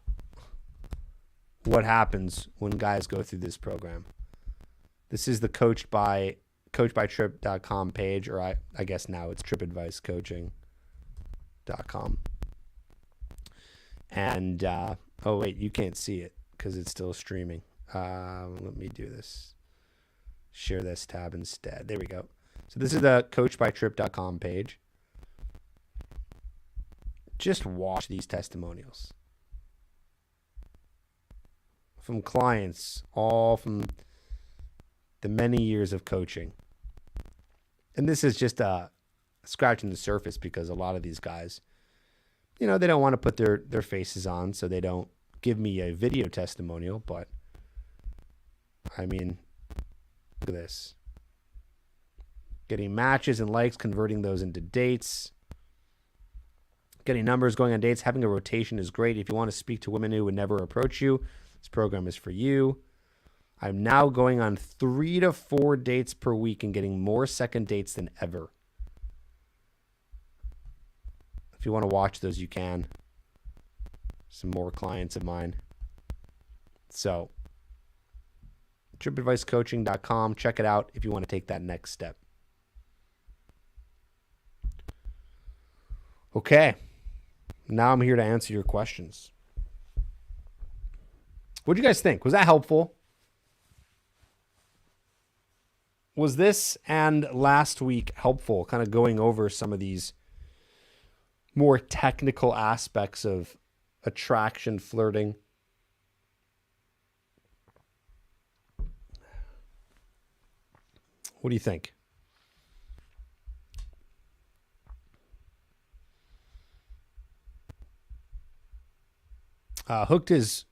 what happens when guys go through this program. This is the coachedbytrip.com page, or I guess now it's tripadvicecoaching.com. And, oh, wait, you can't see it because it's still streaming. Let me do this. Share this tab instead. There we go. So this is the coachedbytrip.com page. Just watch these testimonials from clients, all from the many years of coaching. And this is just scratching the surface because a lot of these guys, you know, they don't want to put their faces on, so they don't give me a video testimonial. But, I mean, look at this. Getting matches and likes, converting those into dates. Getting numbers, going on dates, having a rotation is great. If you want to speak to women who would never approach you, this program is for you. I'm now going on 3 to 4 dates per week and getting more second dates than ever. If you want to watch those, you can. Some more clients of mine. So TripAdviceCoaching.com. Check it out if you want to take that next step. Okay. Now I'm here to answer your questions. What do you guys think? Was that helpful? Was this and last week helpful, kind of going over some of these more technical aspects of attraction, flirting? What do you think? Hooked is,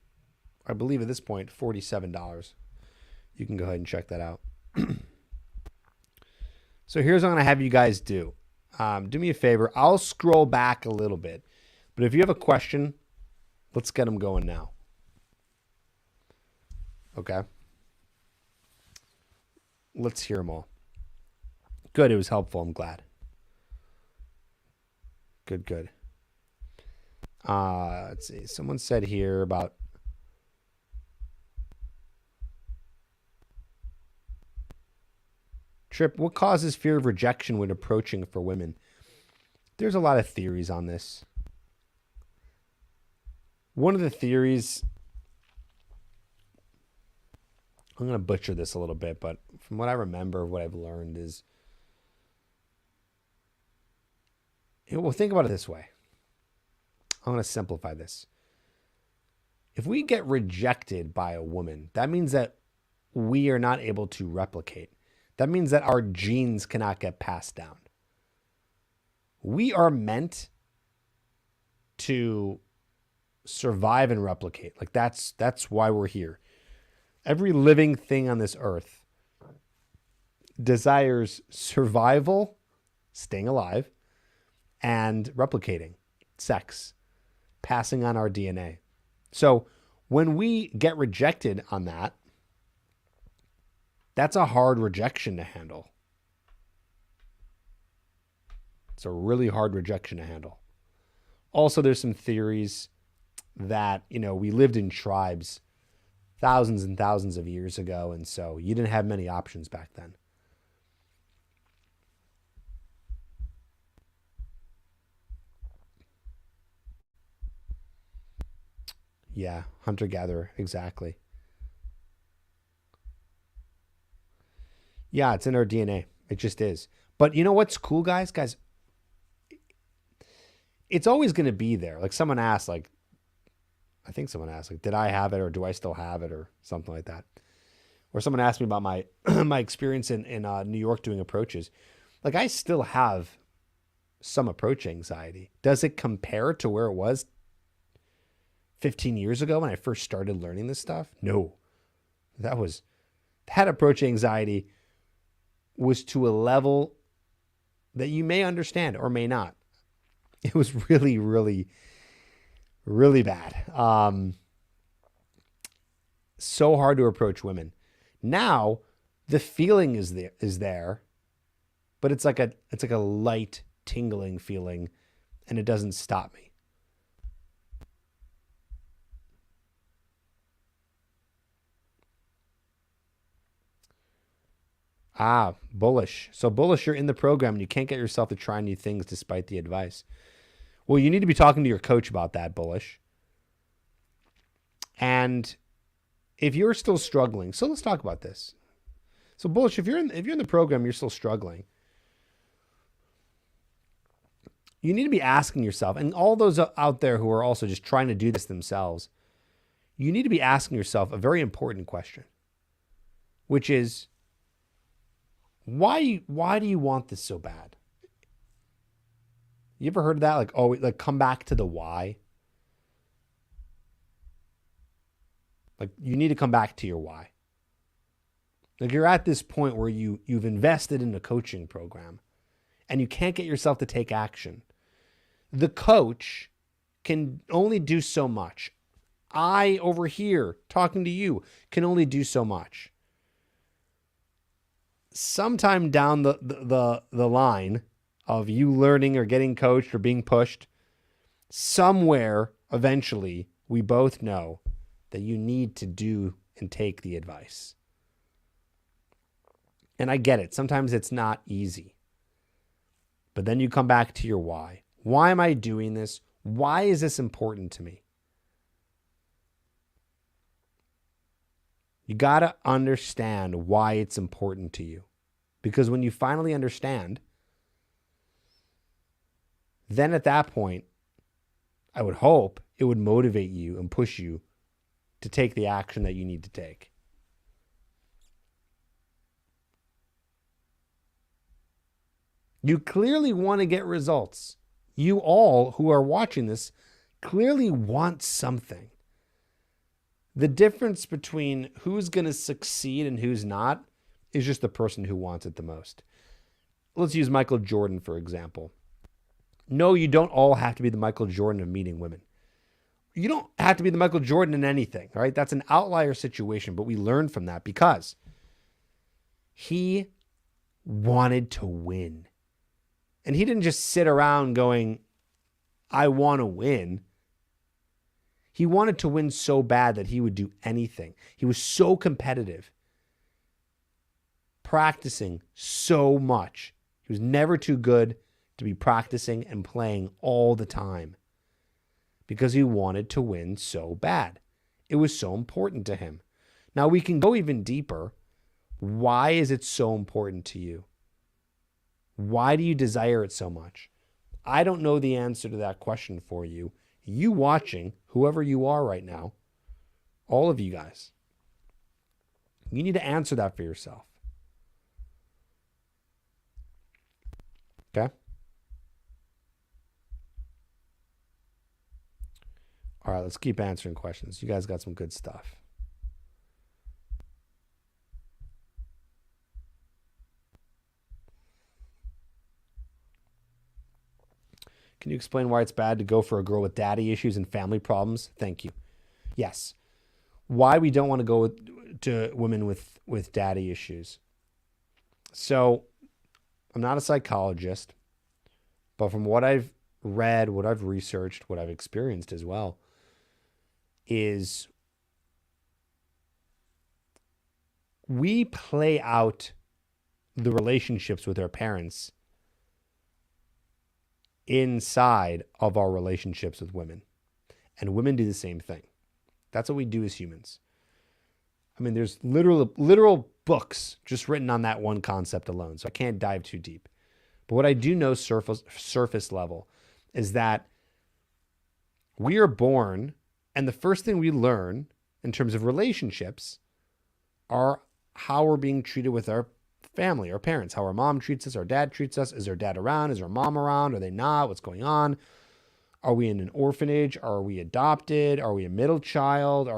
I believe at this point, $47. You can go ahead and check that out. So here's what I'm going to have you guys do. Do me a favor. I'll scroll back a little bit. But if you have a question, let's get them going now. Okay? Let's hear them all. Good. It was helpful. I'm glad. Good, good. Let's see. Someone said here about Trip, what causes fear of rejection when approaching for women? There's a lot of theories on this. One of the theories, I'm going to butcher this a little bit, but from what I remember, what I've learned is, well, think about it this way. I'm going to simplify this. If we get rejected by a woman, that means that we are not able to replicate. That means that our genes cannot get passed down. We are meant to survive and replicate. Like that's why we're here. Every living thing on this earth desires survival, staying alive, and replicating, sex, passing on our DNA. So when we get rejected on that, that's a hard rejection to handle. It's a really hard rejection to handle. Also, there's some theories that, we lived in tribes thousands and thousands of years ago, and so you didn't have many options back then. Yeah, hunter-gatherer, exactly. Yeah, it's in our DNA. It just is. But you know what's cool, guys? Guys, it's always going to be there. Like someone asked, I think someone asked, did I have it or do I still have it or something like that? Or someone asked me about my my experience in New York doing approaches. Like I still have some approach anxiety. Does it compare to where it was 15 years ago when I first started learning this stuff? No. That approach anxiety was to a level that you may understand or may not. It was really, really, really bad. So hard to approach women. Now the feeling is there, but it's like a light tingling feeling, and it doesn't stop me. Bullish. So bullish, you're in the program and you can't get yourself to try new things despite the advice. Well, you need to be talking to your coach about that, bullish. And if you're still struggling, so let's talk about this. So bullish, if you're in the program, you're still struggling. You need to be asking yourself, and all those out there who are also just trying to do this themselves, you need to be asking yourself a very important question, which is, why do you want this so bad? You ever heard of that? Like come back to the why. Like you need to come back to your why. Like you're at this point where you've invested in a coaching program and you can't get yourself to take action. The coach can only do so much. I over here talking to you can only do so much. Sometime down the line of you learning or getting coached or being pushed, somewhere eventually we both know that you need to do and take the advice. And I get it. Sometimes it's not easy. But then you come back to your why. Why am I doing this? Why is this important to me? You got to understand why it's important to you. Because when you finally understand, then at that point, I would hope it would motivate you and push you to take the action that you need to take. You clearly want to get results. You all who are watching this clearly want something. The difference between who's going to succeed and who's not is just the person who wants it the most. Let's use Michael Jordan, for example. No, you don't all have to be the Michael Jordan of meeting women. You don't have to be the Michael Jordan in anything, right? That's an outlier situation, but we learned from that because he wanted to win. And he didn't just sit around going, I want to win. He wanted to win so bad that he would do anything. He was so competitive, practicing so much. He was never too good to be practicing and playing all the time because he wanted to win so bad. It was so important to him. Now we can go even deeper. Why is it so important to you? Why do you desire it so much? I don't know the answer to that question for you. You watching, whoever you are right now, all of you guys, you need to answer that for yourself. Okay? All right, let's keep answering questions. You guys got some good stuff. Can you explain why it's bad to go for a girl with daddy issues and family problems? Thank you. Yes. Why we don't want to go to women with daddy issues. So I'm not a psychologist, but from what I've read, what I've researched, what I've experienced as well, is we play out the relationships with our parents inside of our relationships with women. And women do the same thing. That's what we do as humans. I mean, there's literal books just written on that one concept alone, so I can't dive too deep. But what I do know surface level is that we are born, and the first thing we learn in terms of relationships are how we're being treated with our family, our parents, how our mom treats us, our dad treats us. Is our dad around? Is our mom around? Are they not? What's going on? Are we in an orphanage? Are we adopted? Are we a middle child?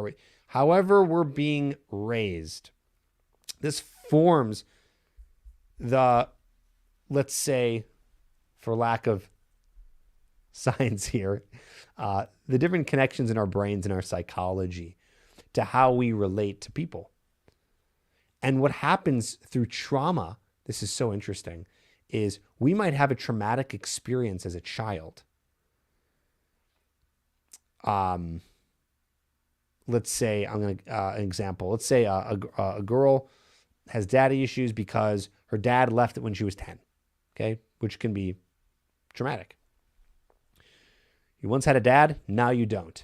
However we're being raised, this forms the, let's say, for lack of science here, the different connections in our brains and our psychology to how we relate to people. And what happens through trauma, this is so interesting, is we might have a traumatic experience as a child. Let's say, I'm going to, an example. Let's say a girl has daddy issues because her dad left it when she was 10, okay? Which can be traumatic. You once had a dad, now you don't.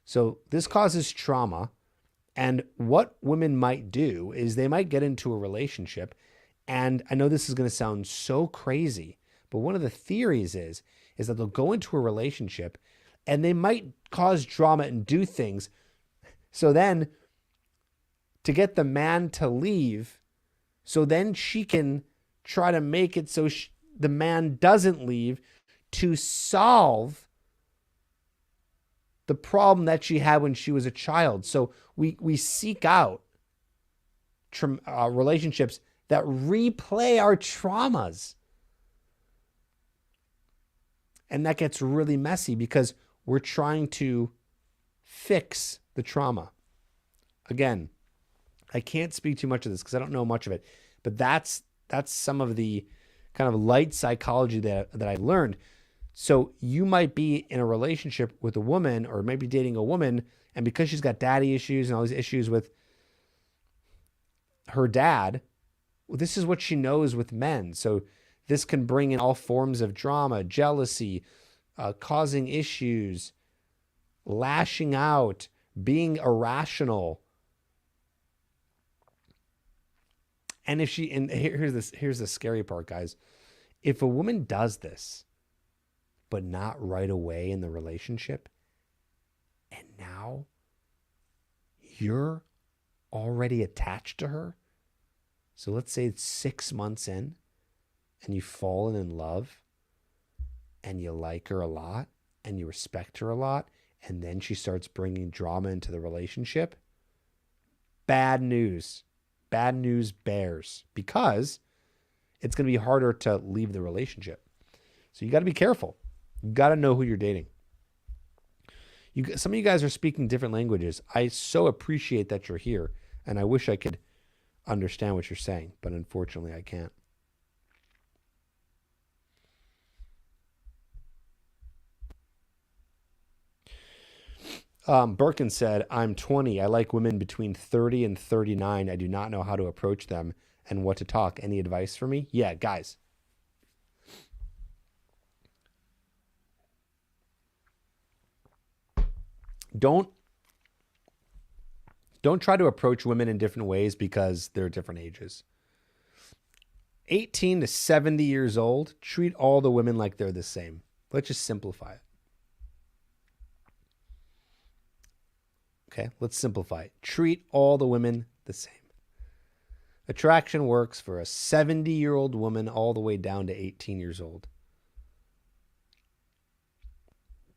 So this causes trauma. And what women might do is they might get into a relationship. And I know this is going to sound so crazy, but one of the theories is that they'll go into a relationship and they might cause drama and do things. So then to get the man to leave, so then she can try to make it so the man doesn't leave to solve the problem that she had when she was a child. So we seek out relationships that replay our traumas. And that gets really messy because we're trying to fix the trauma. Again, I can't speak too much of this because I don't know much of it, but that's some of the kind of light psychology that I learned. So you might be in a relationship with a woman or maybe dating a woman, and because she's got daddy issues and all these issues with her dad, this is what she knows with men. So this can bring in all forms of drama, jealousy, causing issues, lashing out, being irrational. And here's the scary part, guys. If a woman does this, but not right away in the relationship, and now you're already attached to her. So let's say it's 6 months in and you've fallen in love and you like her a lot and you respect her a lot, and then she starts bringing drama into the relationship. Bad news. Bad news bears, because it's going to be harder to leave the relationship. So you got to be careful. You got to know who you're dating. Some of you guys are speaking different languages. I so appreciate that you're here, and I wish I could understand what you're saying, but unfortunately I can't. Birkin said, I'm 20. I like women between 30 and 39. I do not know how to approach them and what to talk. Any advice for me? Yeah, guys. Don't try to approach women in different ways because they're different ages. 18 to 70 years old, treat all the women like they're the same. Let's just simplify it. Okay, let's simplify it. Treat all the women the same. Attraction works for a 70-year-old woman all the way down to 18 years old.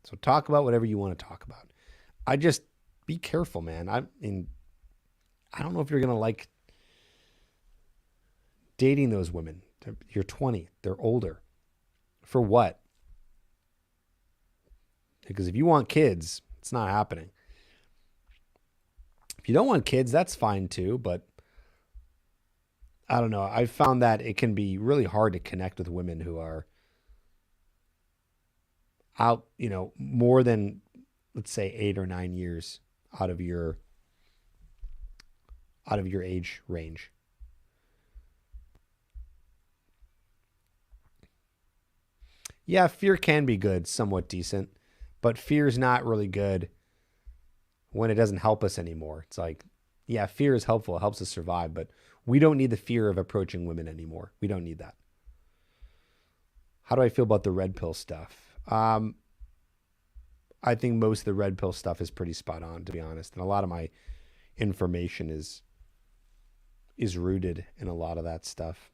So talk about whatever you want to talk about. I just, be careful, man. I mean, I don't know if you're going to like dating those women. You're 20. They're older. For what? Because if you want kids, it's not happening. If you don't want kids, that's fine too, but I don't know. I found that it can be really hard to connect with women who are out, more than, let's say, 8 or 9 years out of your age range. Yeah, fear can be good, somewhat decent, but fear is not really good when it doesn't help us anymore. It's like, yeah, fear is helpful. It helps us survive, but we don't need the fear of approaching women anymore. We don't need that. How do I feel about the red pill stuff? I think most of the red pill stuff is pretty spot on, to be honest. And a lot of my information is rooted in a lot of that stuff.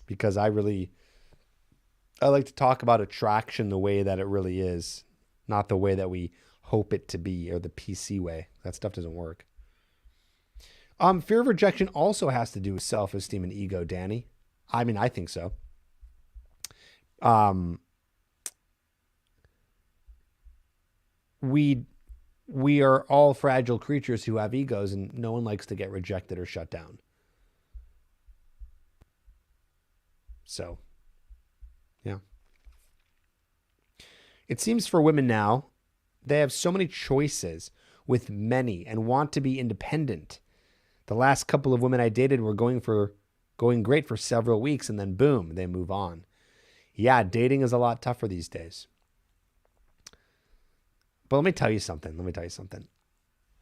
Because I like to talk about attraction the way that it really is, not the way that we hope it to be, or the PC way. That stuff doesn't work. Fear of rejection also has to do with self-esteem and ego, Danny. I mean, I think so. We are all fragile creatures who have egos, and no one likes to get rejected or shut down. So, yeah. It seems for women now, they have so many choices with many and want to be independent. The last couple of women I dated were going great for several weeks, and then boom, they move on. Yeah, dating is a lot tougher these days. But let me tell you something.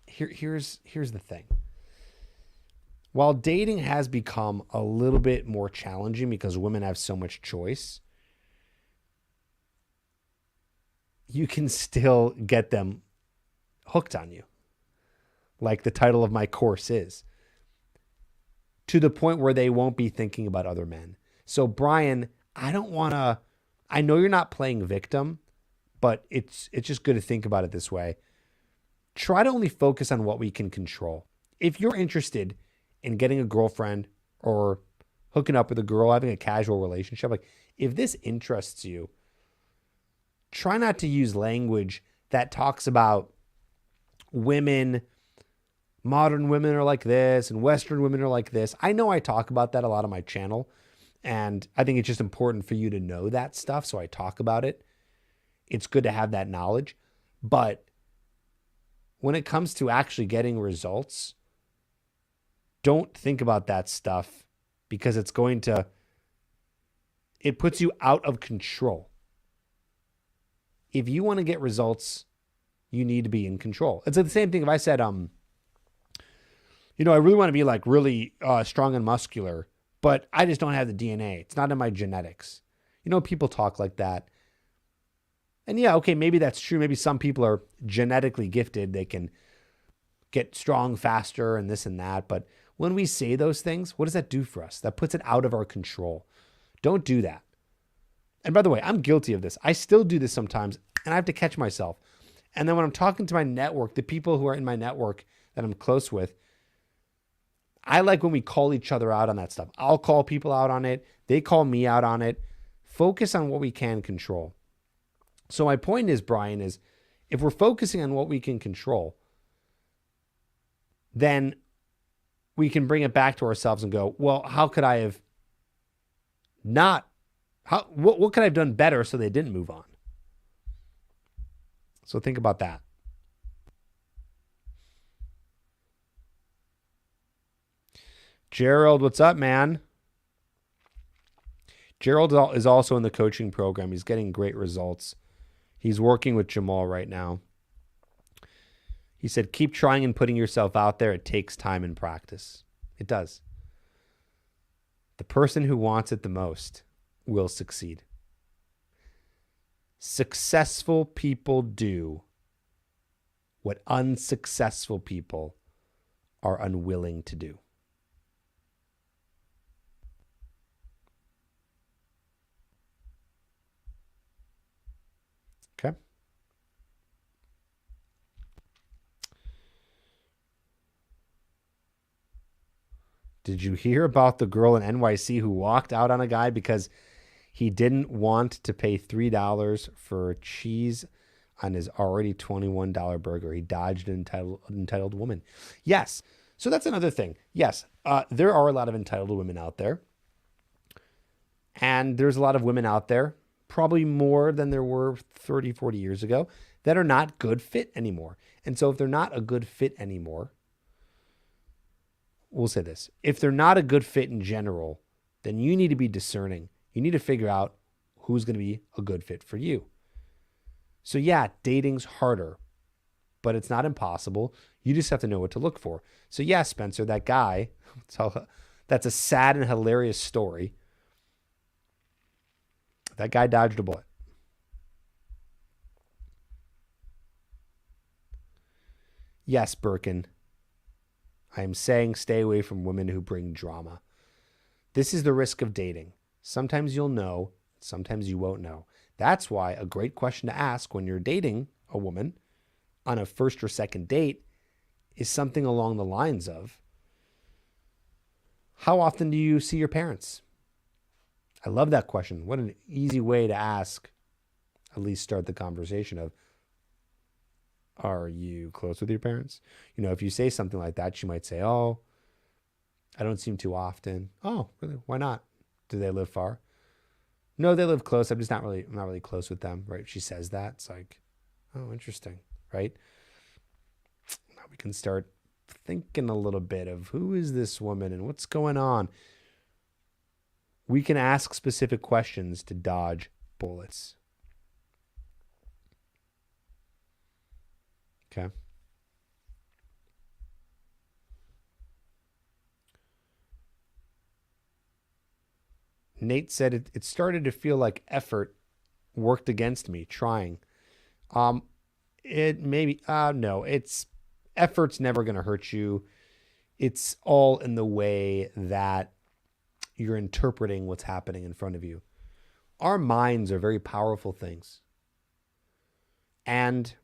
Here's the thing. While dating has become a little bit more challenging because women have so much choice, you can still get them hooked on you, like the title of my course is, to the point where they won't be thinking about other men. So, Brian, I know you're not playing victim, but it's just good to think about it this way. Try to only focus on what we can control. If you're interested in getting a girlfriend or hooking up with a girl, having a casual relationship, like if this interests you, try not to use language that talks about women, modern women are like this and Western women are like this. I know I talk about that a lot on my channel, and I think it's just important for you to know that stuff, so I talk about it. It's good to have that knowledge. But when it comes to actually getting results, don't think about that stuff because it puts you out of control. If you want to get results, you need to be in control. It's like the same thing if I said, I really want to be like really strong and muscular, but I just don't have the DNA. It's not in my genetics. People talk like that. And yeah, okay, maybe that's true. Maybe some people are genetically gifted. They can get strong faster and this and that. But when we say those things, what does that do for us? That puts it out of our control. Don't do that. And by the way, I'm guilty of this. I still do this sometimes, and I have to catch myself. And then when I'm talking to my network, the people who are in my network that I'm close with, I like when we call each other out on that stuff. I'll call people out on it. They call me out on it. Focus on what we can control. So my point is, Brian, is if we're focusing on what we can control, then we can bring it back to ourselves and go, well, how could I have what could I have done better so they didn't move on? So think about that. Gerald, what's up, man? Gerald is also in the coaching program. He's getting great results. He's working with Jamal right now. He said, keep trying and putting yourself out there. It takes time and practice. It does. The person who wants it the most will succeed. Successful people do what unsuccessful people are unwilling to do. Okay. Did you hear about the girl in NYC who walked out on a guy because he didn't want to pay $3 for cheese on his already $21 burger? He dodged an entitled woman. Yes. So that's another thing. Yes, there are a lot of entitled women out there. And there's a lot of women out there, probably more than there were 30, 40 years ago, that are not good fit anymore. And so if they're not a good fit anymore, we'll say this. If they're not a good fit in general, then you need to be discerning. You need to figure out who's going to be a good fit for you. So yeah, dating's harder, but it's not impossible. You just have to know what to look for. So yeah, Spencer, that guy, that's a sad and hilarious story. That guy dodged a bullet. Yes, Birkin. I am saying stay away from women who bring drama. This is the risk of dating. Sometimes you'll know, sometimes you won't know. That's why a great question to ask when you're dating a woman on a first or second date is something along the lines of, how often do you see your parents? I love that question. What an easy way to ask, at least start the conversation of, are you close with your parents? If you say something like that, she might say, oh, I don't see them too often. Oh, really? Why not? Do they live far? No, they live close. I'm not really close with them, right? She says that. It's like, oh, interesting, right? Now we can start thinking a little bit of who is this woman and what's going on. We can ask specific questions to dodge bullets. Okay. Nate said it started to feel like effort worked against me trying. Effort's never going to hurt you. It's all in the way that you're interpreting what's happening in front of you. Our minds are very powerful things. And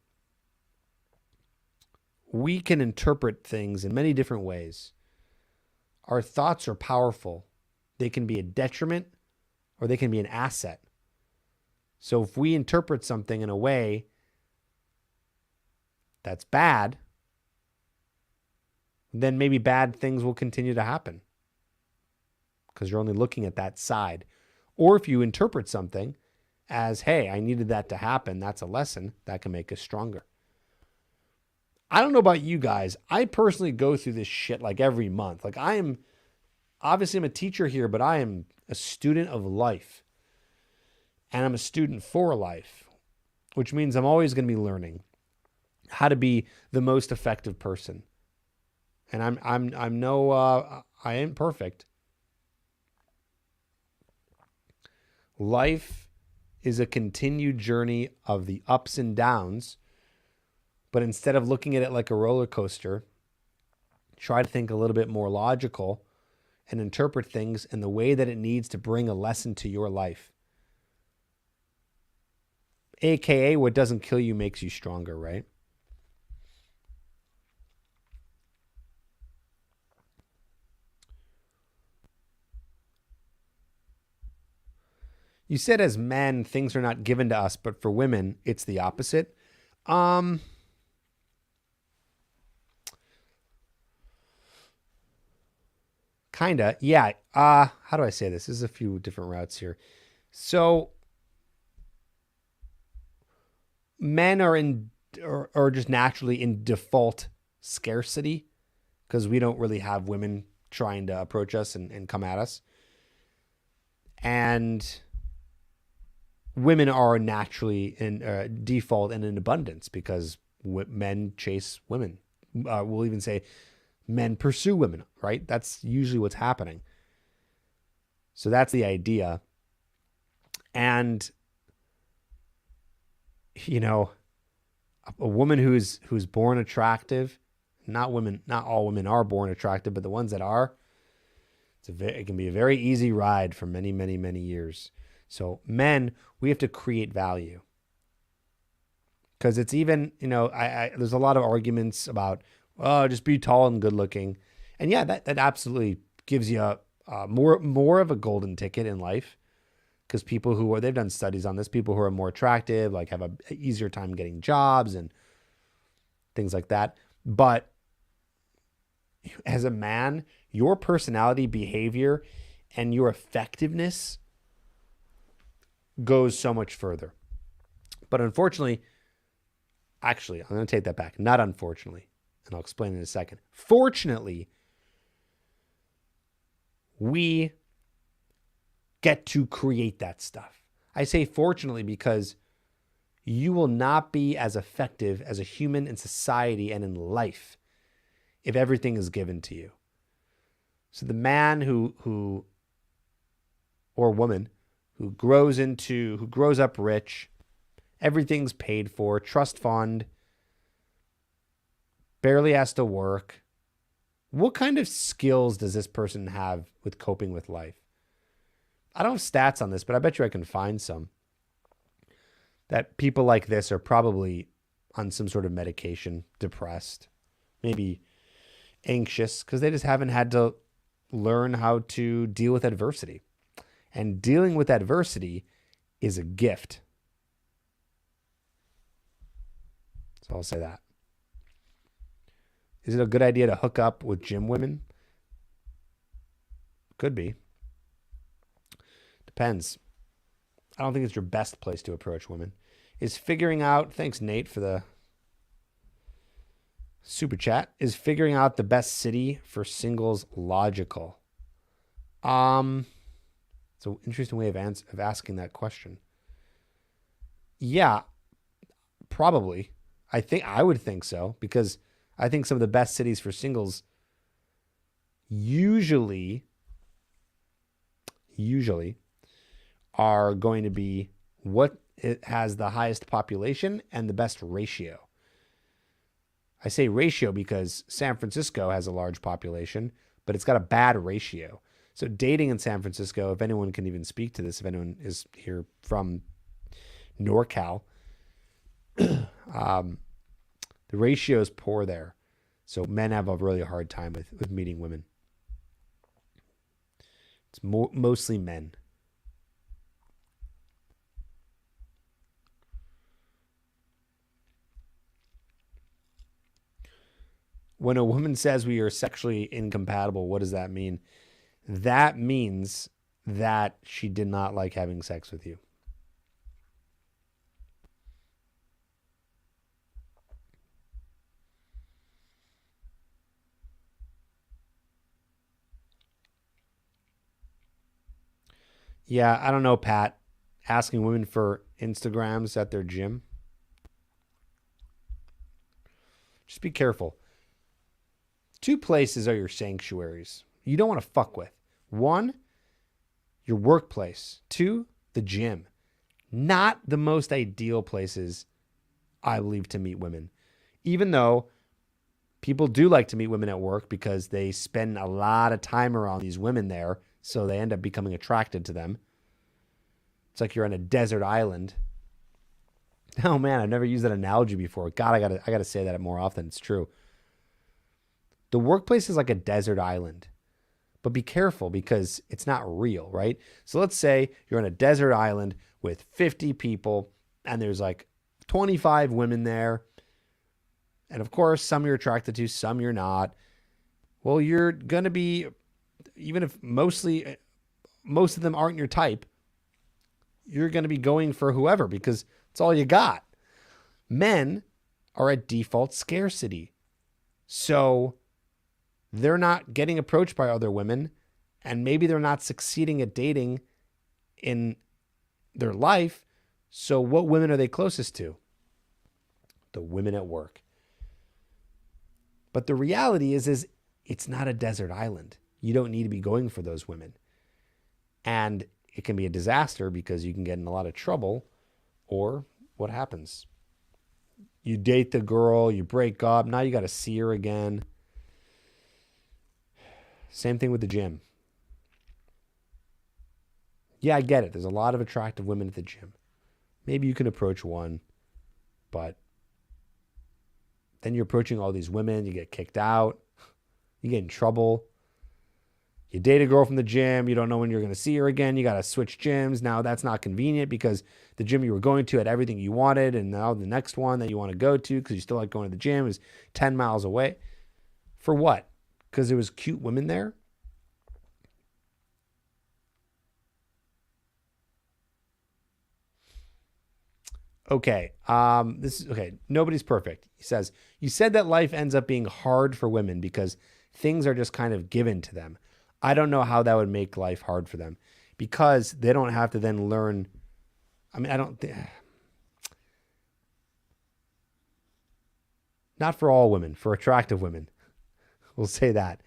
we can interpret things in many different ways. Our thoughts are powerful. They can be a detriment or they can be an asset. So if we interpret something in a way that's bad, then maybe bad things will continue to happen because you're only looking at that side. Or if you interpret something as, hey, I needed that to happen, that's a lesson, that can make us stronger. I don't know about you guys. I personally go through this shit like every month. Like I'm a teacher here, but I am a student of life. And I'm a student for life, which means I'm always going to be learning how to be the most effective person. And I ain't perfect. Life is a continued journey of the ups and downs. But instead of looking at it like a roller coaster, try to think a little bit more logical and interpret things in the way that it needs to bring a lesson to your life. AKA, what doesn't kill you makes you stronger, right? You said as men, things are not given to us, but for women, it's the opposite. Kinda, yeah. How do I say this? There's a few different routes here. So men are just naturally in default scarcity because we don't really have women trying to approach us and come at us. And women are naturally in default and in abundance because men chase women. We'll even say men pursue women, right? That's usually what's happening. So that's the idea. And, you know, a woman who's born attractive, not all women are born attractive, but the ones that are, it can be a very easy ride for many, many, many years. So men, we have to create value. Because it's even, there's a lot of arguments about, oh, just be tall and good looking. And yeah, that absolutely gives you more of a golden ticket in life. Because people they've done studies on this, people who are more attractive, like have an easier time getting jobs and things like that. But as a man, your personality, behavior, and your effectiveness goes so much further. But unfortunately, actually, I'm going to take that back. Not unfortunately, and I'll explain in a second. Fortunately, we get to create that stuff. I say fortunately because you will not be as effective as a human in society and in life if everything is given to you. So the man who or woman who grows up rich, everything's paid for, trust fund, barely has to work. What kind of skills does this person have with coping with life? I don't have stats on this, but I bet you I can find some. That people like this are probably on some sort of medication, depressed, maybe anxious, because they just haven't had to learn how to deal with adversity. And dealing with adversity is a gift. So I'll say that. Is it a good idea to hook up with gym women? Could be. Depends. I don't think it's your best place to approach women. Is figuring out, thanks Nate for the super chat, is figuring out the best city for singles logical? It's an interesting way of asking that question. Yeah, probably. I would think so, because I think some of the best cities for singles usually are going to be what it has the highest population and the best ratio. I say ratio because San Francisco has a large population, but it's got a bad ratio. So dating in San Francisco, if anyone can even speak to this, if anyone is here from NorCal, the ratio is poor there. So men have a really hard time with meeting women. It's mostly men. When a woman says we are sexually incompatible, what does that mean? That means that she did not like having sex with you. Yeah, I don't know, Pat. Asking women for Instagrams at their gym. Just be careful. Two places are your sanctuaries you don't want to fuck with. One, your workplace. Two, the gym. Not the most ideal places, I believe, to meet women. Even though people do like to meet women at work because they spend a lot of time around these women there, so they end up becoming attracted to them. It's like you're on a desert island. Oh man, I've never used that analogy before. God, I gotta say that more often. It's true. The workplace is like a desert island, but be careful because it's not real, right? So let's say you're on a desert island with 50 people and there's like 25 women there. And of course, some you're attracted to, some you're not. Well, you're going to be, even if most of them aren't your type, you're going to be going for whoever because it's all you got. Men are at default scarcity. So they're not getting approached by other women, and maybe they're not succeeding at dating in their life. So what women are they closest to? The women at work. But the reality is it's not a desert island. You don't need to be going for those women. And it can be a disaster because you can get in a lot of trouble. Or what happens? You date the girl, you break up, now you got to see her again. Same thing with the gym. Yeah, I get it. There's a lot of attractive women at the gym. Maybe you can approach one, but then you're approaching all these women, you get kicked out, you get in trouble. You date a girl from the gym, you don't know when you're going to see her again, you got to switch gyms. Now that's not convenient because the gym you were going to had everything you wanted, and now the next one that you want to go to because you still like going to the gym is 10 miles away. For what? Because there was cute women there? Okay. This is okay. Nobody's perfect. He says, you said that life ends up being hard for women because things are just kind of given to them. I don't know how that would make life hard for them because they don't have to then learn. I mean, not for all women, for attractive women. We'll say that.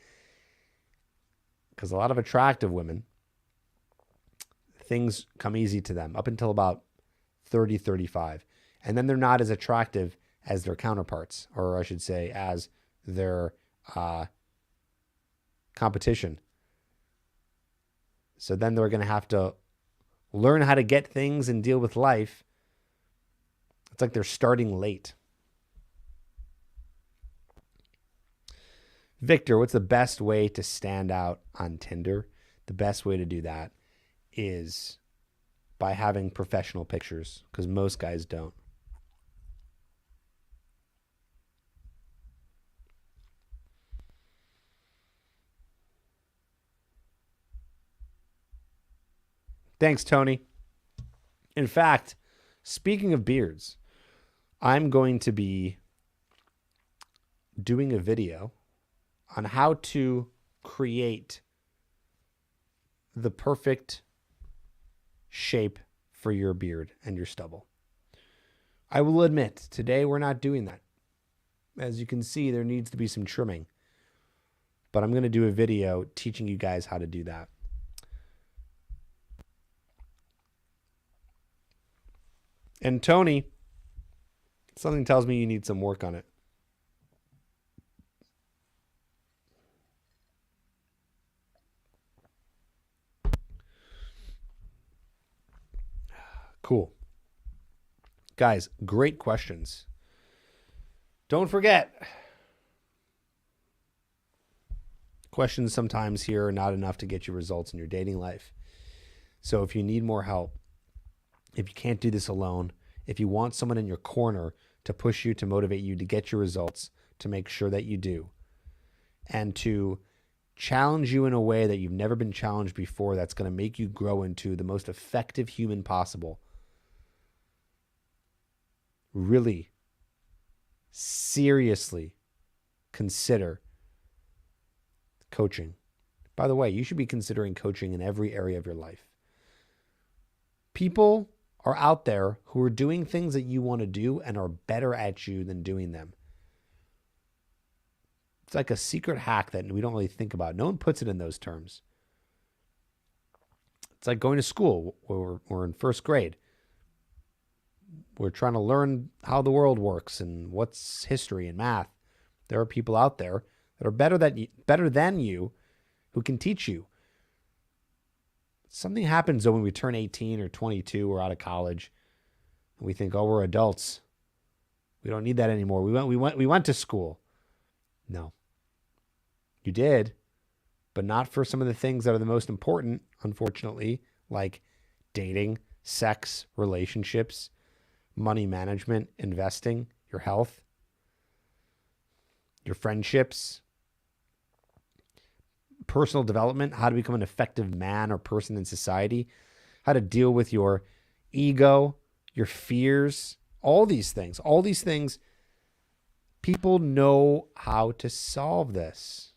Because a lot of attractive women, things come easy to them up until about 30, 35. And then they're not as attractive as their counterparts, or I should say, as their competition. So then they're going to have to learn how to get things and deal with life. It's like they're starting late. Victor, what's the best way to stand out on Tinder? The best way to do that is by having professional pictures, because most guys don't. Thanks, Tony. In fact, speaking of beards, I'm going to be doing a video on how to create the perfect shape for your beard and your stubble. I will admit, today we're not doing that. As you can see, there needs to be some trimming. But I'm going to do a video teaching you guys how to do that. And Tony, something tells me you need some work on it. Cool. Guys, great questions. Don't forget, questions sometimes here are not enough to get you results in your dating life. So if you need more help, if you can't do this alone, if you want someone in your corner to push you, to motivate you, to get your results, to make sure that you do, and to challenge you in a way that you've never been challenged before, that's going to make you grow into the most effective human possible, really seriously consider coaching. By the way, you should be considering coaching in every area of your life. People are out there who are doing things that you want to do and are better at you than doing them. It's like a secret hack that we don't really think about. No one puts it in those terms. It's like going to school. We're in first grade. We're trying to learn how the world works and what's history and math. There are people out there that are better than you who can teach you. Something happens though when we turn 18 or 22 or out of college and we think, oh, we're adults. We don't need that anymore. We went to school. No. You did, but not for some of the things that are the most important, unfortunately, like dating, sex, relationships, money management, investing, your health, your friendships, personal development, how to become an effective man or person in society, how to deal with your ego, your fears, all these things, people know how to solve this.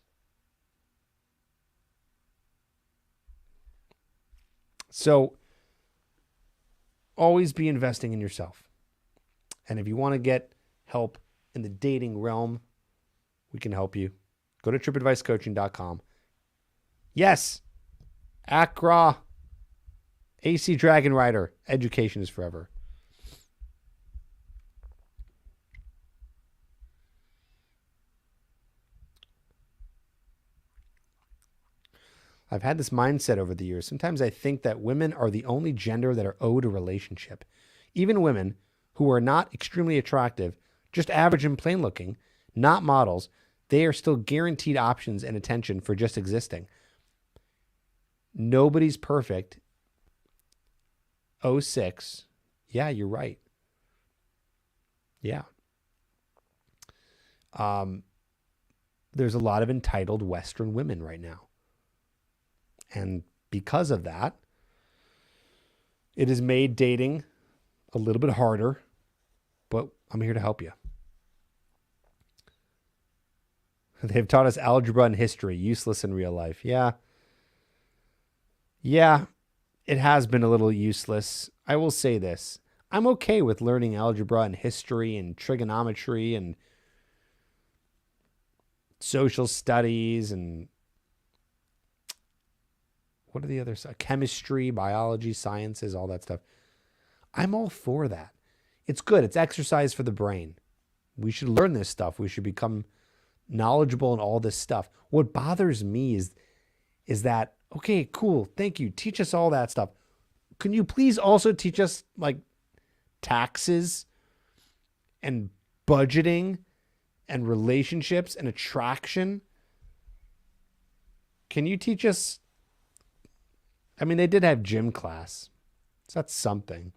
So always be investing in yourself. And if you want to get help in the dating realm, we can help you. Go to tripadvicecoaching.com. Yes, Accra, AC Dragon Rider, education is forever. I've had this mindset over the years. Sometimes I think that women are the only gender that are owed a relationship. Even women who are not extremely attractive, just average and plain looking, not models, they are still guaranteed options and attention for just existing. Nobody's perfect. 06. Yeah, you're right. Yeah. There's a lot of entitled Western women right now. And because of that, it has made dating a little bit harder, but I'm here to help you. They've taught us algebra and history, useless in real life. Yeah, it has been a little useless. I will say this. I'm okay with learning algebra and history and trigonometry and social studies and what are the other stuff? Chemistry, biology, sciences, all that stuff. I'm all for that. It's good. It's exercise for the brain. We should learn this stuff. We should become knowledgeable in all this stuff. What bothers me is that, okay, cool. Thank you. Teach us all that stuff. Can you please also teach us like taxes and budgeting and relationships and attraction? Can you teach us? I mean, they did have gym class, so that's something.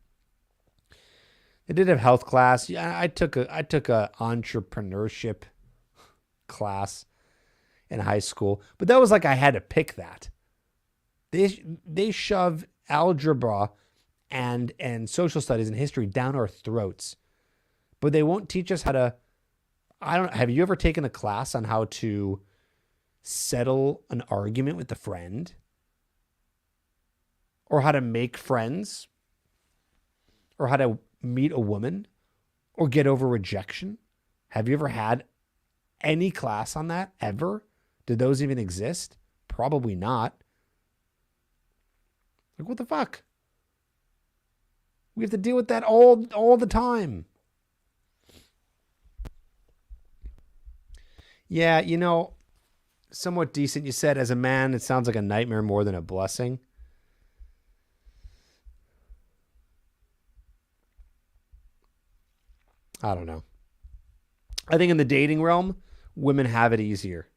They did have health class. Yeah, I took a entrepreneurship class in high school, but that was like I had to pick that. They shove algebra and social studies and history down our throats, but they won't teach us how to. Have you ever taken a class on how to settle an argument with a friend? Or how to make friends? Or how to meet a woman? Or get over rejection? Have you ever had any class on that ever? Did those even exist? Probably not. Like, what the fuck? We have to deal with that all the time. Yeah, somewhat decent. You said as a man, it sounds like a nightmare more than a blessing. I don't know. I think in the dating realm, women have it easier.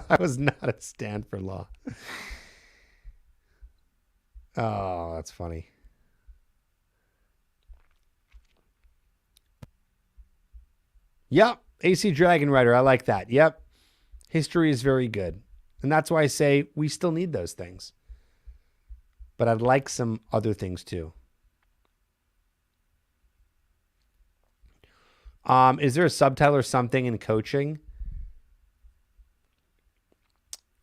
I was not at Stanford Law. Oh, that's funny. Yep. AC Dragon Rider. I like that. Yep. History is very good. And that's why I say we still need those things. But I'd like some other things too. Is there a subtitle or something in coaching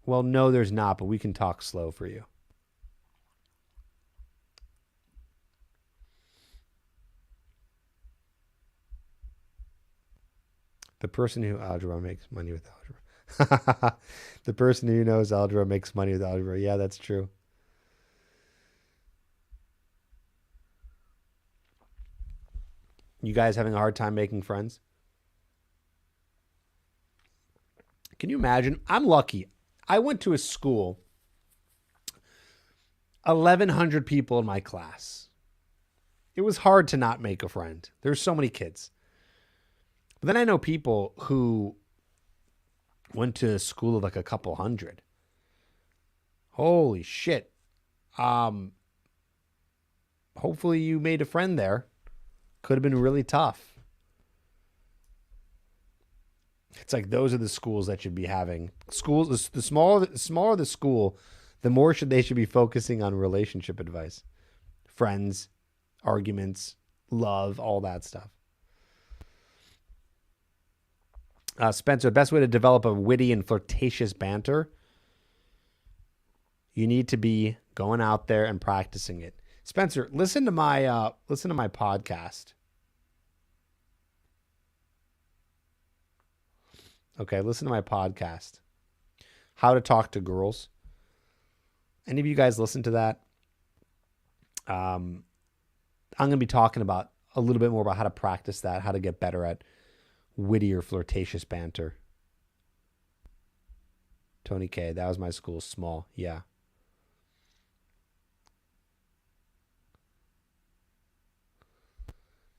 Well, no, there's not, but we can talk slow for you. The person who algebra makes money with algebra. The person who knows algebra makes money with algebra. Yeah, that's true. You guys having a hard time making friends? Can you imagine? I'm lucky. I went to a school, 1,100 people in my class. It was hard to not make a friend. There's so many kids. But then I know people who went to a school of like a couple hundred. Holy shit. Hopefully you made a friend there. Could have been really tough. It's like those are the schools that should be having. Schools, the smaller the school, the more they should be focusing on relationship advice. Friends, arguments, love, all that stuff. Spencer, the best way to develop a witty and flirtatious banter, you need to be going out there and practicing it. Spencer, listen to my podcast. Okay, listen to my podcast. How to Talk to Girls. Any of you guys listen to that? I'm going to be talking about a little bit more about how to practice that, how to get better at witty or flirtatious banter. Tony K, that was my school, small. Yeah.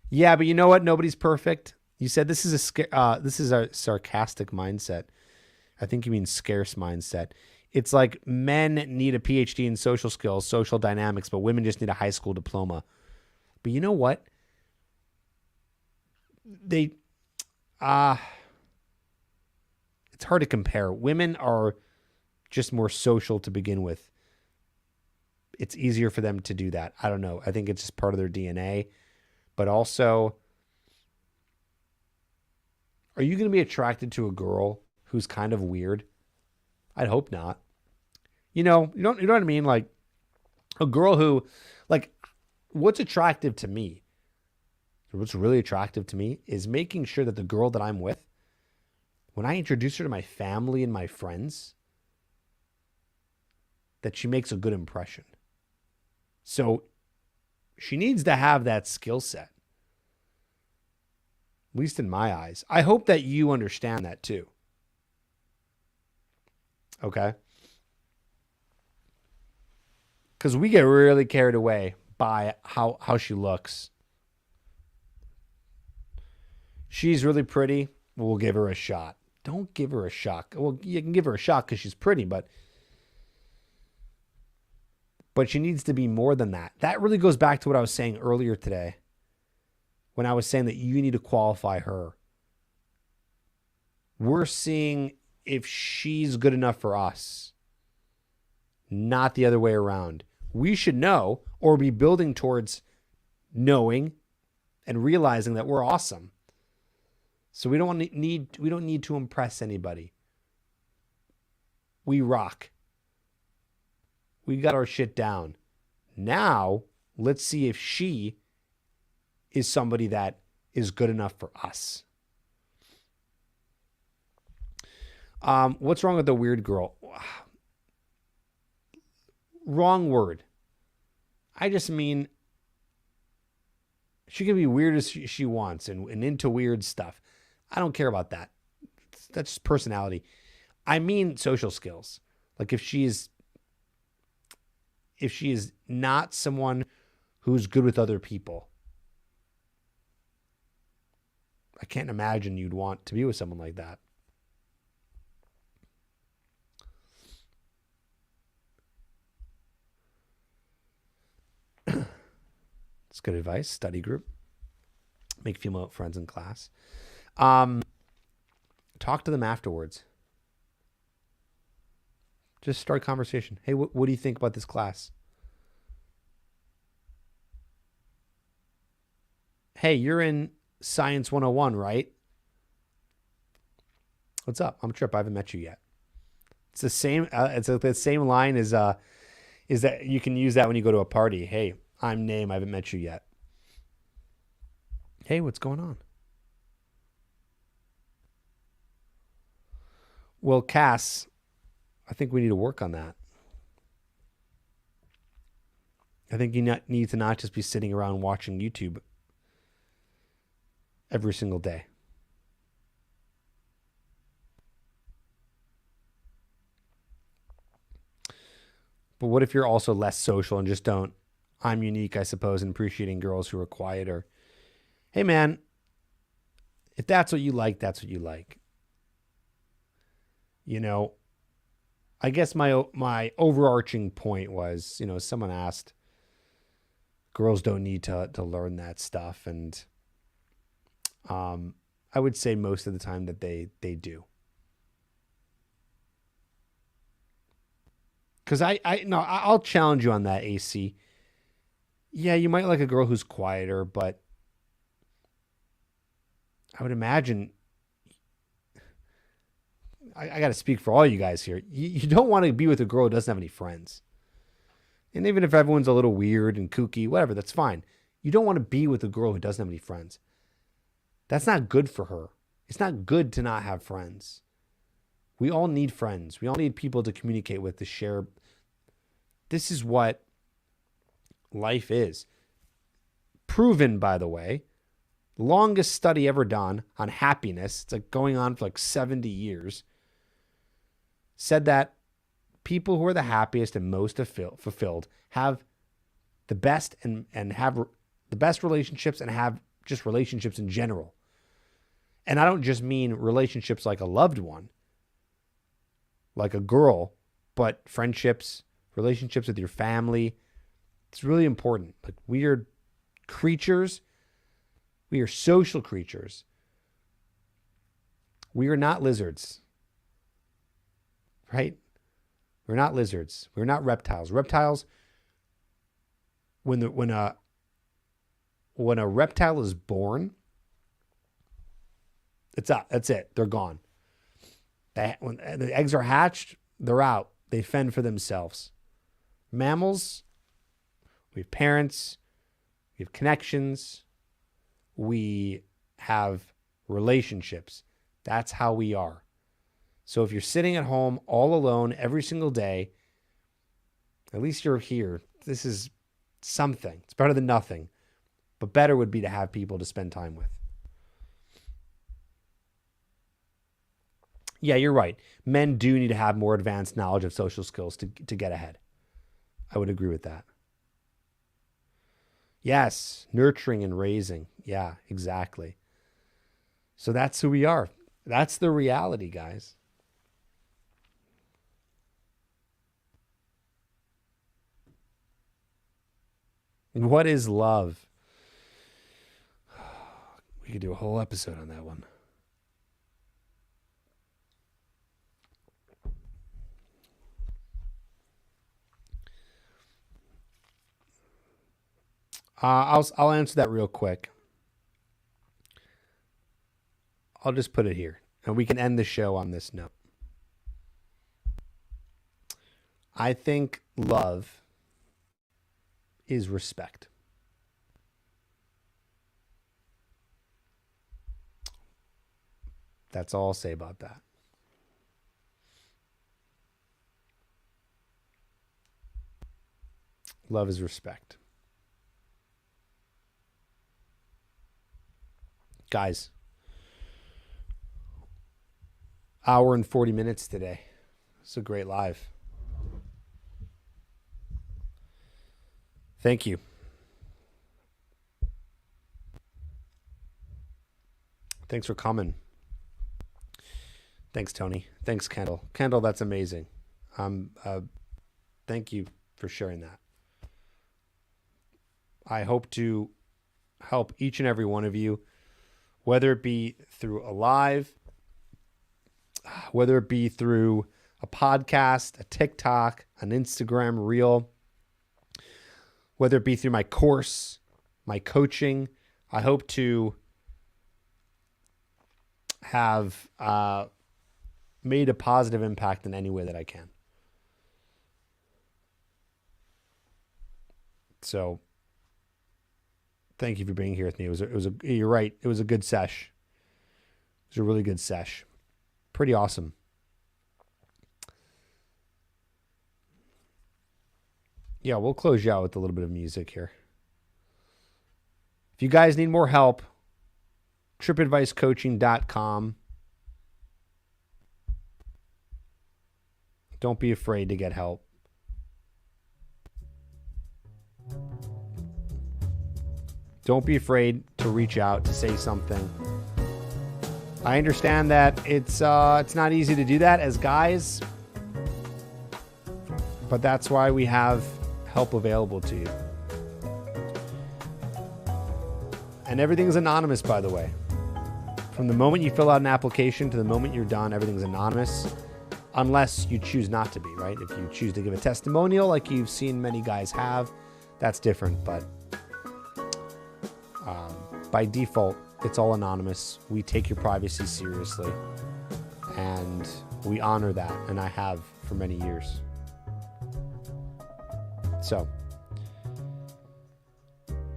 Yeah, but you know what? Nobody's perfect. You said this is a sarcastic mindset. I think you mean scarce mindset. It's like men need a PhD in social skills, social dynamics, but women just need a high school diploma. But you know what? It's hard to compare. Women are just more social to begin with. It's easier for them to do that. I don't know. I think it's just part of their DNA. But also, are you going to be attracted to a girl who's kind of weird? I'd hope not. You know what I mean? Like a girl who, like, what's attractive to me? What's really attractive to me is making sure that the girl that I'm with, when I introduce her to my family and my friends, that she makes a good impression. So she needs to have that skill set. At least in my eyes. I hope that you understand that too. Okay? Because we get really carried away by how she looks. She's really pretty. We'll give her a shot. Don't give her a shot. Well, you can give her a shot because she's pretty, but she needs to be more than that. That really goes back to what I was saying earlier today when I was saying that you need to qualify her. We're seeing if she's good enough for us, not the other way around. We should know or be building towards knowing and realizing that we're awesome. So we don't need to impress anybody. We rock. We got our shit down. Now, let's see if she is somebody that is good enough for us. What's wrong with the weird girl? Wrong word. I just mean she can be weird as she wants and into weird stuff. I don't care about that. That's just personality. I mean social skills. Like if she is not someone who's good with other people, I can't imagine you'd want to be with someone like that. It's good advice. Study group. Make female friends in class. Talk to them afterwards. Just start a conversation. Hey, what do you think about this class? Hey, you're in Science 101, right? What's up? I'm Trip. I haven't met you yet. It's the same. The same line as is that you can use that when you go to a party. Hey, I'm Name. I haven't met you yet. Hey, what's going on? Well, Cass, I think we need to work on that. I think you need to not just be sitting around watching YouTube every single day. But what if you're also less social and just don't? I'm unique, I suppose, in appreciating girls who are quieter. Hey, man, if that's what you like, that's what you like. You know, I guess my overarching point was, you know, someone asked, girls don't need to learn that stuff. And I would say most of the time that they do. Because I'll challenge you on that, AC. Yeah, you might like a girl who's quieter, but I would imagine, I got to speak for all you guys here. You don't want to be with a girl who doesn't have any friends. And even if everyone's a little weird and kooky, whatever, that's fine. You don't want to be with a girl who doesn't have any friends. That's not good for her. It's not good to not have friends. We all need friends. We all need people to communicate with, to share. This is what life is. Proven, by the way, longest study ever done on happiness, it's like going on for like 70 years, said that people who are the happiest and most fulfilled have the best and have the best relationships and have just relationships in general. And I don't just mean relationships like a loved one, like a girl, but friendships, relationships with your family. It's really important. Like, we are creatures. We are social creatures. We are not lizards, right? We're not lizards. We're not reptiles. Reptiles, when a reptile is born, that's it. They're gone. When the eggs are hatched, they're out. They fend for themselves. Mammals, we have parents, we have connections, we have relationships. That's how we are. So if you're sitting at home all alone every single day, at least you're here. This is something. It's better than nothing. But better would be to have people to spend time with. Yeah, you're right. Men do need to have more advanced knowledge of social skills to get ahead. I would agree with that. Yes, nurturing and raising. Yeah, exactly. So that's who we are. That's the reality, guys. And what is love? We could do a whole episode on that one. I'll answer that real quick. I'll just put it here, and we can end the show on this note. I think love is respect. That's all I'll say about that. Love is respect. Guys, hour and 40 minutes today. It's a great live. Thank you. Thanks for coming. Thanks, Tony. Thanks, Kendall. Kendall, that's amazing. Thank you for sharing that. I hope to help each and every one of you, whether it be through a live, whether it be through a podcast, a TikTok, an Instagram reel, whether it be through my course, my coaching. I hope to have made a positive impact in any way that I can. So thank you for being here with me. You're right. It was a good sesh. It was a really good sesh. Pretty awesome. Yeah, we'll close you out with a little bit of music here. If you guys need more help, tripadvicecoaching.com. Don't be afraid to get help. Don't be afraid to reach out, to say something. I understand that it's not easy to do that as guys, but that's why we have help available to you. And everything's anonymous, by the way. From the moment you fill out an application to the moment you're done, everything's anonymous, unless you choose not to be, right? If you choose to give a testimonial like you've seen many guys have, that's different, but by default, it's all anonymous. We take your privacy seriously, and we honor that, and I have for many years. So,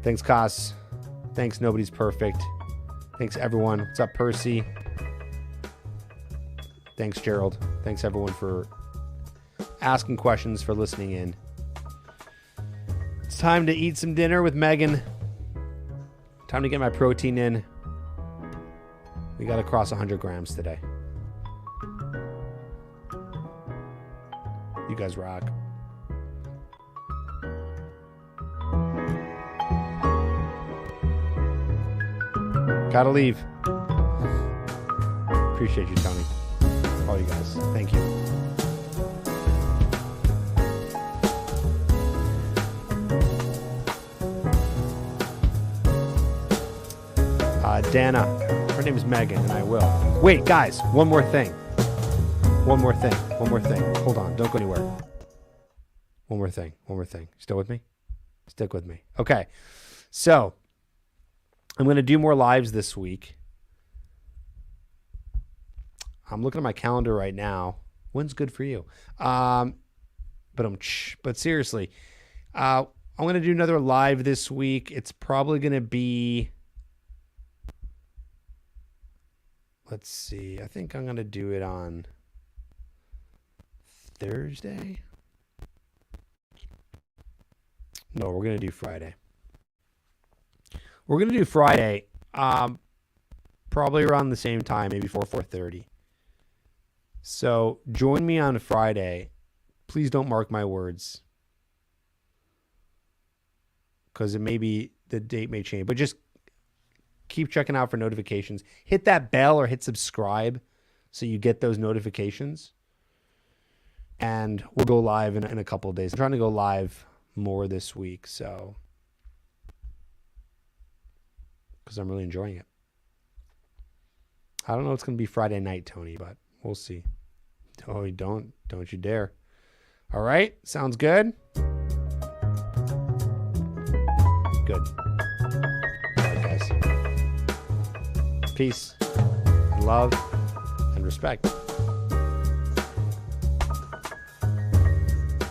thanks, Kaz. Thanks, Nobody's Perfect. Thanks, everyone. What's up, Percy? Thanks, Gerald. Thanks, everyone, for asking questions, for listening in. It's time to eat some dinner with Megan. Time to get my protein in. We got to cross 100 grams today. You guys rock. Gotta leave. Appreciate you, Tony. All you guys. Thank you. Dana. Her name is Megan, and I will. Wait, guys. One more thing. One more thing. Hold on. Don't go anywhere. One more thing. Still with me? Stick with me. Okay. So, I'm going to do more lives this week. I'm looking at my calendar right now. When's good for you? But seriously, I'm going to do another live this week. It's probably going to be, let's see. I think I'm going to do it on Thursday. No, we're going to do Friday. We're going to do Friday, probably around the same time, maybe 4:30. So join me on Friday. Please don't mark my words, because the date may change. But just keep checking out for notifications. Hit that bell or hit subscribe so you get those notifications. And we'll go live in a couple of days. I'm trying to go live more this week, so because I'm really enjoying it. I don't know it's going to be Friday night, Tony, but we'll see. Oh, don't you dare. All right, sounds good? Good. All right, guys. Peace, and love, and respect.